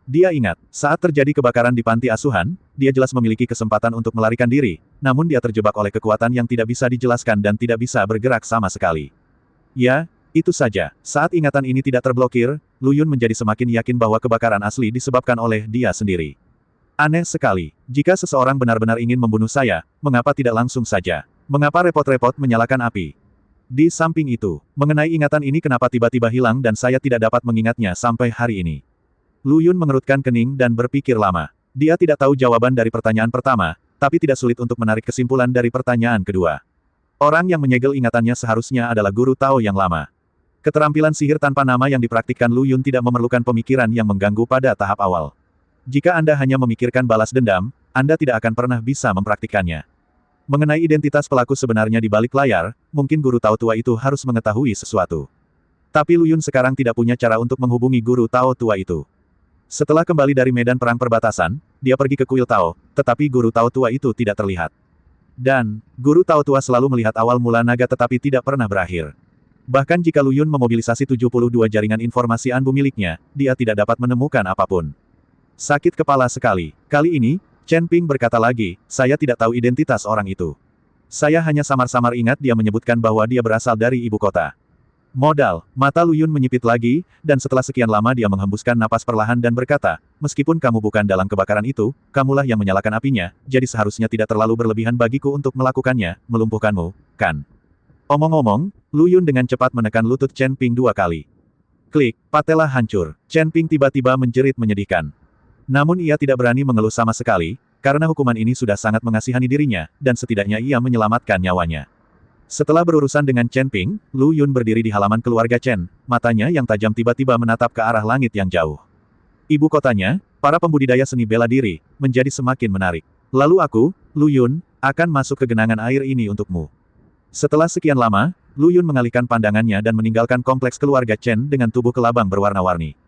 Dia ingat, saat terjadi kebakaran di panti asuhan, dia jelas memiliki kesempatan untuk melarikan diri, namun dia terjebak oleh kekuatan yang tidak bisa dijelaskan dan tidak bisa bergerak sama sekali. Ya, itu saja. Saat ingatan ini tidak terblokir, Lu Yun menjadi semakin yakin bahwa kebakaran asli disebabkan oleh dia sendiri. Aneh sekali. Jika seseorang benar-benar ingin membunuh saya, mengapa tidak langsung saja? Mengapa repot-repot menyalakan api? Di samping itu, mengenai ingatan ini kenapa tiba-tiba hilang dan saya tidak dapat mengingatnya sampai hari ini. Lu Yun mengerutkan kening dan berpikir lama. Dia tidak tahu jawaban dari pertanyaan pertama, tapi tidak sulit untuk menarik kesimpulan dari pertanyaan kedua. Orang yang menyegel ingatannya seharusnya adalah guru Tao yang lama. Keterampilan sihir tanpa nama yang dipraktikkan Lu Yun tidak memerlukan pemikiran yang mengganggu pada tahap awal. Jika Anda hanya memikirkan balas dendam, Anda tidak akan pernah bisa mempraktikkannya. Mengenai identitas pelaku sebenarnya di balik layar, mungkin guru Tao tua itu harus mengetahui sesuatu. Tapi Lu Yun sekarang tidak punya cara untuk menghubungi guru Tao tua itu. Setelah kembali dari medan perang perbatasan, dia pergi ke kuil Tao, tetapi guru Tao tua itu tidak terlihat. Dan, guru Tao tua selalu melihat awal mula naga tetapi tidak pernah berakhir. Bahkan jika Lu Yun memobilisasi 72 jaringan informasi Anbu miliknya, dia tidak dapat menemukan apapun. Sakit kepala sekali. Kali ini, Chen Ping berkata lagi, saya tidak tahu identitas orang itu. Saya hanya samar-samar ingat dia menyebutkan bahwa dia berasal dari ibu kota. Modal, mata Lu Yun menyipit lagi, dan setelah sekian lama dia menghembuskan napas perlahan dan berkata, meskipun kamu bukan dalam kebakaran itu, kamulah yang menyalakan apinya, jadi seharusnya tidak terlalu berlebihan bagiku untuk melakukannya, melumpuhkanmu, kan? Omong-omong, Lu Yun dengan cepat menekan lutut Chen Ping 2 kali. Klik, patela hancur. Chen Ping tiba-tiba menjerit menyedihkan. Namun ia tidak berani mengeluh sama sekali, karena hukuman ini sudah sangat mengasihani dirinya, dan setidaknya ia menyelamatkan nyawanya. Setelah berurusan dengan Chen Ping, Lu Yun berdiri di halaman keluarga Chen, matanya yang tajam tiba-tiba menatap ke arah langit yang jauh. Ibu kotanya, para pembudidaya seni bela diri, menjadi semakin menarik. Lalu aku, Lu Yun, akan masuk ke genangan air ini untukmu. Setelah sekian lama, Lu Yun mengalihkan pandangannya dan meninggalkan kompleks keluarga Chen dengan tubuh kelabang berwarna-warni.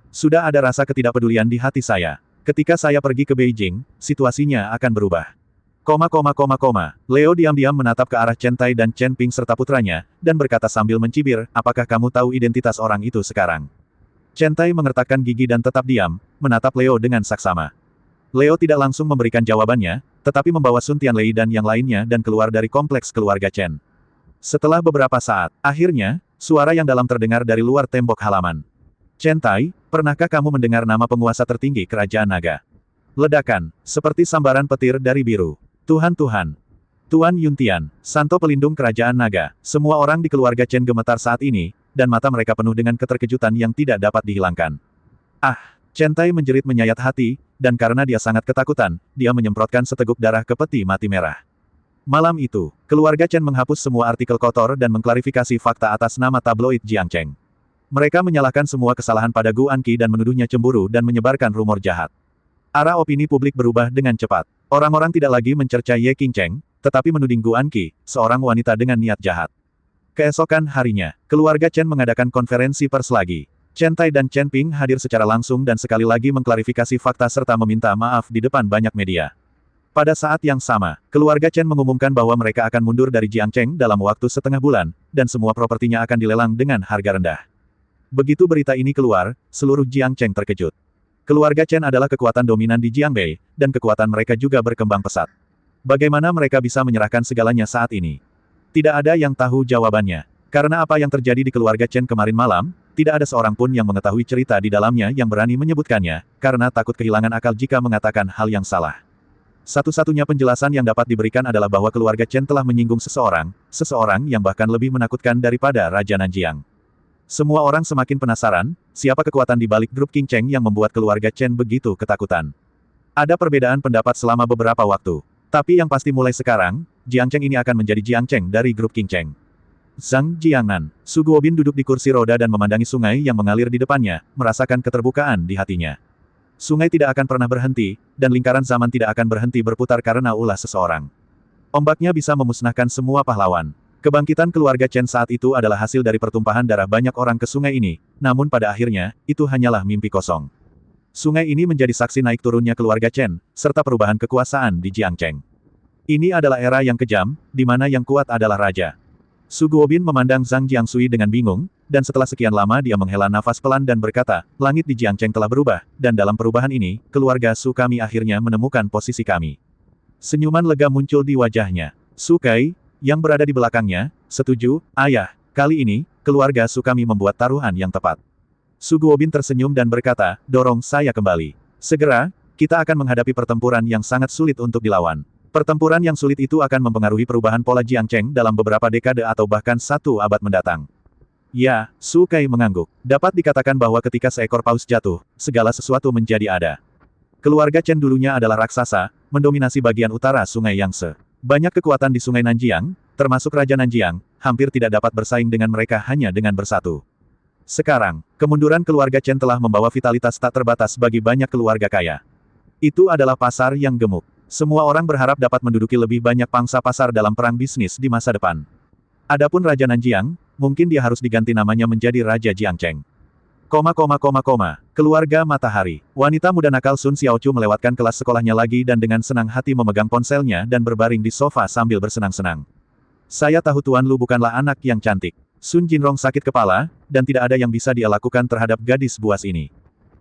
Sudah ada rasa ketidakpedulian di hati saya. Ketika saya pergi ke Beijing, situasinya akan berubah. Leo diam-diam menatap ke arah Chen Tai dan Chen Ping serta putranya, dan berkata sambil mencibir, apakah kamu tahu identitas orang itu sekarang? Chen Tai mengertakkan gigi dan tetap diam, menatap Leo dengan saksama. Leo tidak langsung memberikan jawabannya, tetapi membawa Sun Tianlei dan yang lainnya dan keluar dari kompleks keluarga Chen. Setelah beberapa saat, akhirnya, suara yang dalam terdengar dari luar tembok halaman. Chen Tai, pernahkah kamu mendengar nama penguasa tertinggi kerajaan naga? Ledakan, seperti sambaran petir dari biru. Tuhan, Tuan Yuntian, Santo pelindung kerajaan naga, semua orang di keluarga Chen gemetar saat ini, dan mata mereka penuh dengan keterkejutan yang tidak dapat dihilangkan. Ah, Chen Tai menjerit menyayat hati, dan karena dia sangat ketakutan, dia menyemprotkan seteguk darah ke peti mati merah. Malam itu, keluarga Chen menghapus semua artikel kotor dan mengklarifikasi fakta atas nama tabloid Jiang Cheng. Mereka menyalahkan semua kesalahan pada Gu Anqi dan menuduhnya cemburu dan menyebarkan rumor jahat. Arah opini publik berubah dengan cepat. Orang-orang tidak lagi mencerca Ye Qingcheng, tetapi menuding Gu Anqi, seorang wanita dengan niat jahat. Keesokan harinya, keluarga Chen mengadakan konferensi pers lagi. Chen Tai dan Chen Ping hadir secara langsung dan sekali lagi mengklarifikasi fakta serta meminta maaf di depan banyak media. Pada saat yang sama, keluarga Chen mengumumkan bahwa mereka akan mundur dari Jiang Cheng dalam waktu setengah bulan, dan semua propertinya akan dilelang dengan harga rendah. Begitu berita ini keluar, seluruh Jiang Cheng terkejut. Keluarga Chen adalah kekuatan dominan di Jiangbei, dan kekuatan mereka juga berkembang pesat. Bagaimana mereka bisa menyerahkan segalanya saat ini? Tidak ada yang tahu jawabannya. Karena apa yang terjadi di keluarga Chen kemarin malam, tidak ada seorang pun yang mengetahui cerita di dalamnya yang berani menyebutkannya, karena takut kehilangan akal jika mengatakan hal yang salah. Satu-satunya penjelasan yang dapat diberikan adalah bahwa keluarga Chen telah menyinggung seseorang yang bahkan lebih menakutkan daripada Raja Nanjiang. Semua orang semakin penasaran, siapa kekuatan di balik grup Qingcheng yang membuat keluarga Chen begitu ketakutan. Ada perbedaan pendapat selama beberapa waktu. Tapi yang pasti mulai sekarang, Jiang Cheng ini akan menjadi Jiang Cheng dari grup Qingcheng. Zhang Jiangnan, Su Guobin duduk di kursi roda dan memandangi sungai yang mengalir di depannya, merasakan keterbukaan di hatinya. Sungai tidak akan pernah berhenti, dan lingkaran zaman tidak akan berhenti berputar karena ulah seseorang. Ombaknya bisa memusnahkan semua pahlawan. Kebangkitan keluarga Chen saat itu adalah hasil dari pertumpahan darah banyak orang ke sungai ini, namun pada akhirnya, itu hanyalah mimpi kosong. Sungai ini menjadi saksi naik turunnya keluarga Chen, serta perubahan kekuasaan di Jiang Cheng. Ini adalah era yang kejam, di mana yang kuat adalah raja. Su Guobin memandang Zhang Jiangsui dengan bingung, dan setelah sekian lama dia menghela nafas pelan dan berkata, langit di Jiang Cheng telah berubah, dan dalam perubahan ini, keluarga Su kami akhirnya menemukan posisi kami. Senyuman lega muncul di wajahnya. Su Kai, yang berada di belakangnya, setuju, ayah, kali ini, keluarga Su kami membuat taruhan yang tepat. Su Guobin tersenyum dan berkata, dorong saya kembali. Segera, kita akan menghadapi pertempuran yang sangat sulit untuk dilawan. Pertempuran yang sulit itu akan mempengaruhi perubahan pola Jiangcheng dalam beberapa dekade atau bahkan 1 abad mendatang. Ya, Su Kai mengangguk. Dapat dikatakan bahwa ketika seekor paus jatuh, segala sesuatu menjadi ada. Keluarga Chen dulunya adalah raksasa, mendominasi bagian utara Sungai Yangtze. Banyak kekuatan di Sungai Nanjiang, termasuk Raja Nanjiang, hampir tidak dapat bersaing dengan mereka hanya dengan bersatu. Sekarang, kemunduran keluarga Chen telah membawa vitalitas tak terbatas bagi banyak keluarga kaya. Itu adalah pasar yang gemuk. Semua orang berharap dapat menduduki lebih banyak pangsa pasar dalam perang bisnis di masa depan. Adapun Raja Nanjiang, mungkin dia harus diganti namanya menjadi Raja Jiangcheng. Keluarga Matahari. Wanita muda nakal Sun Xiaochu melewatkan kelas sekolahnya lagi dan dengan senang hati memegang ponselnya dan berbaring di sofa sambil bersenang-senang. Saya tahu Tuan Lu bukanlah anak yang cantik. Sun Jinrong sakit kepala, dan tidak ada yang bisa dia lakukan terhadap gadis buas ini.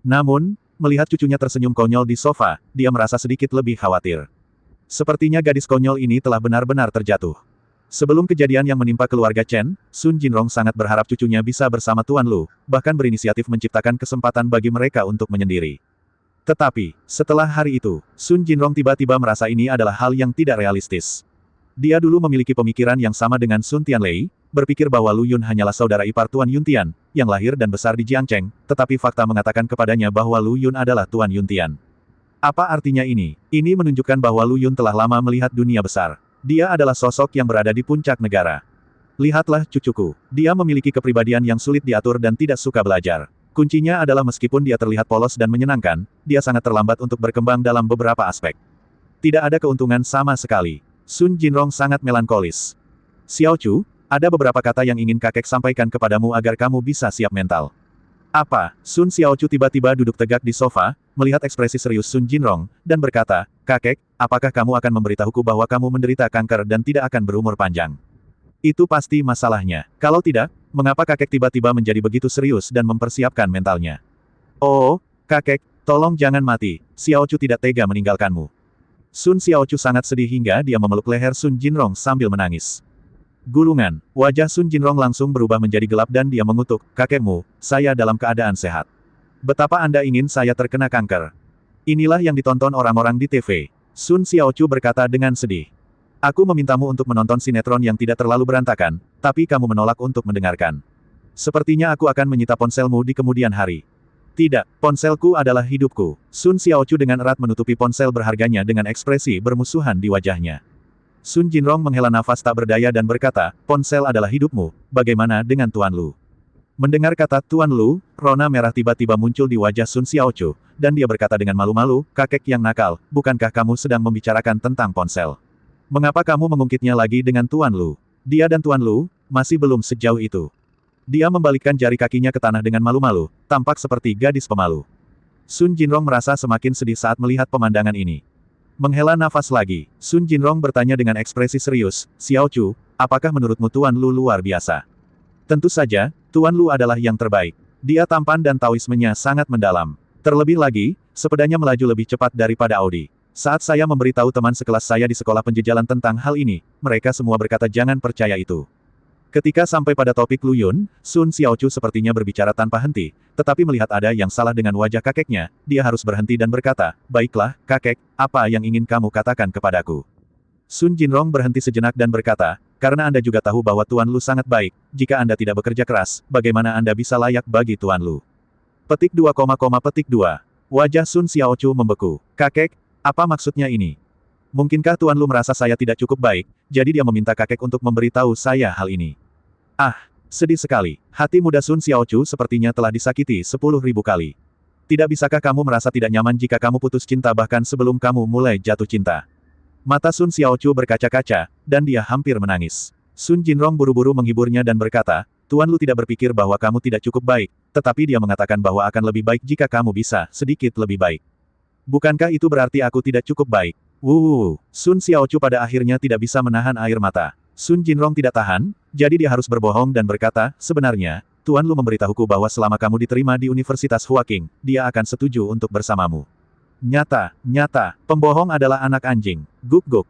Namun, melihat cucunya tersenyum konyol di sofa, dia merasa sedikit lebih khawatir. Sepertinya gadis konyol ini telah benar-benar terjatuh. Sebelum kejadian yang menimpa keluarga Chen, Sun Jinrong sangat berharap cucunya bisa bersama Tuan Lu, bahkan berinisiatif menciptakan kesempatan bagi mereka untuk menyendiri. Tetapi, setelah hari itu, Sun Jinrong tiba-tiba merasa ini adalah hal yang tidak realistis. Dia dulu memiliki pemikiran yang sama dengan Sun Tianlei, berpikir bahwa Lu Yun hanyalah saudara ipar Tuan Yuntian, yang lahir dan besar di Jiangcheng, tetapi fakta mengatakan kepadanya bahwa Lu Yun adalah Tuan Yuntian. Apa artinya ini? Ini menunjukkan bahwa Lu Yun telah lama melihat dunia besar. Dia adalah sosok yang berada di puncak negara. Lihatlah cucuku. Dia memiliki kepribadian yang sulit diatur dan tidak suka belajar. Kuncinya adalah meskipun dia terlihat polos dan menyenangkan, dia sangat terlambat untuk berkembang dalam beberapa aspek. Tidak ada keuntungan sama sekali. Sun Jinrong sangat melankolis. Xiaochu, ada beberapa kata yang ingin kakek sampaikan kepadamu agar kamu bisa siap mental. Apa? Sun Xiaochu tiba-tiba duduk tegak di sofa, melihat ekspresi serius Sun Jinrong, dan berkata, kakek, apakah kamu akan memberitahuku bahwa kamu menderita kanker dan tidak akan berumur panjang? Itu pasti masalahnya. Kalau tidak, mengapa kakek tiba-tiba menjadi begitu serius dan mempersiapkan mentalnya? Oh, kakek, tolong jangan mati, Xiaochu tidak tega meninggalkanmu. Sun Xiaochu sangat sedih hingga dia memeluk leher Sun Jinrong sambil menangis. Gulungan, wajah Sun Jinrong langsung berubah menjadi gelap dan dia mengutuk, kakekmu, saya dalam keadaan sehat. Betapa Anda ingin saya terkena kanker? Inilah yang ditonton orang-orang di TV. Sun Xiaochu berkata dengan sedih. Aku memintamu untuk menonton sinetron yang tidak terlalu berantakan, tapi kamu menolak untuk mendengarkan. Sepertinya aku akan menyita ponselmu di kemudian hari. Tidak, ponselku adalah hidupku. Sun Xiaochu dengan erat menutupi ponsel berharganya dengan ekspresi bermusuhan di wajahnya. Sun Jinrong menghela nafas tak berdaya dan berkata, ponsel adalah hidupmu, bagaimana dengan Tuan Lu? Mendengar kata Tuan Lu, rona merah tiba-tiba muncul di wajah Sun Xiaochu, dan dia berkata dengan malu-malu, kakek yang nakal, bukankah kamu sedang membicarakan tentang ponsel? Mengapa kamu mengungkitnya lagi dengan Tuan Lu? Dia dan Tuan Lu, masih belum sejauh itu. Dia membalikkan jari kakinya ke tanah dengan malu-malu, tampak seperti gadis pemalu. Sun Jinrong merasa semakin sedih saat melihat pemandangan ini. Menghela nafas lagi, Sun Jinrong bertanya dengan ekspresi serius, Xiaochu, apakah menurutmu Tuan Lu luar biasa? Tentu saja, Tuan Lu adalah yang terbaik. Dia tampan dan taoismenya sangat mendalam. Terlebih lagi, sepedanya melaju lebih cepat daripada Audi. Saat saya memberitahu teman sekelas saya di sekolah penjejalan tentang hal ini, mereka semua berkata jangan percaya itu. Ketika sampai pada topik Lu Yun, Sun Xiaochu sepertinya berbicara tanpa henti, tetapi melihat ada yang salah dengan wajah kakeknya, dia harus berhenti dan berkata, baiklah, kakek, apa yang ingin kamu katakan kepadaku? Sun Jinrong berhenti sejenak dan berkata, karena Anda juga tahu bahwa Tuan Lu sangat baik, jika Anda tidak bekerja keras, bagaimana Anda bisa layak bagi Tuan Lu? Petik 2, petik 2. Wajah Sun Xiaochu membeku. Kakek, apa maksudnya ini? Mungkinkah Tuan Lu merasa saya tidak cukup baik, jadi dia meminta kakek untuk memberitahu saya hal ini? Ah, sedih sekali. Hati muda Sun Xiaochu sepertinya telah disakiti 10.000 kali. Tidak bisakah kamu merasa tidak nyaman jika kamu putus cinta bahkan sebelum kamu mulai jatuh cinta? Mata Sun Xiaochu berkaca-kaca, dan dia hampir menangis. Sun Jinrong buru-buru menghiburnya dan berkata, Tuan Lu tidak berpikir bahwa kamu tidak cukup baik, tetapi dia mengatakan bahwa akan lebih baik jika kamu bisa sedikit lebih baik. Bukankah itu berarti aku tidak cukup baik? Sun Xiaochu pada akhirnya tidak bisa menahan air mata. Sun Jinrong tidak tahan, jadi dia harus berbohong dan berkata, sebenarnya, Tuan Lu memberitahuku bahwa selama kamu diterima di Universitas Huaqing, dia akan setuju untuk bersamamu. Nyata, pembohong adalah anak anjing. Guk-guk.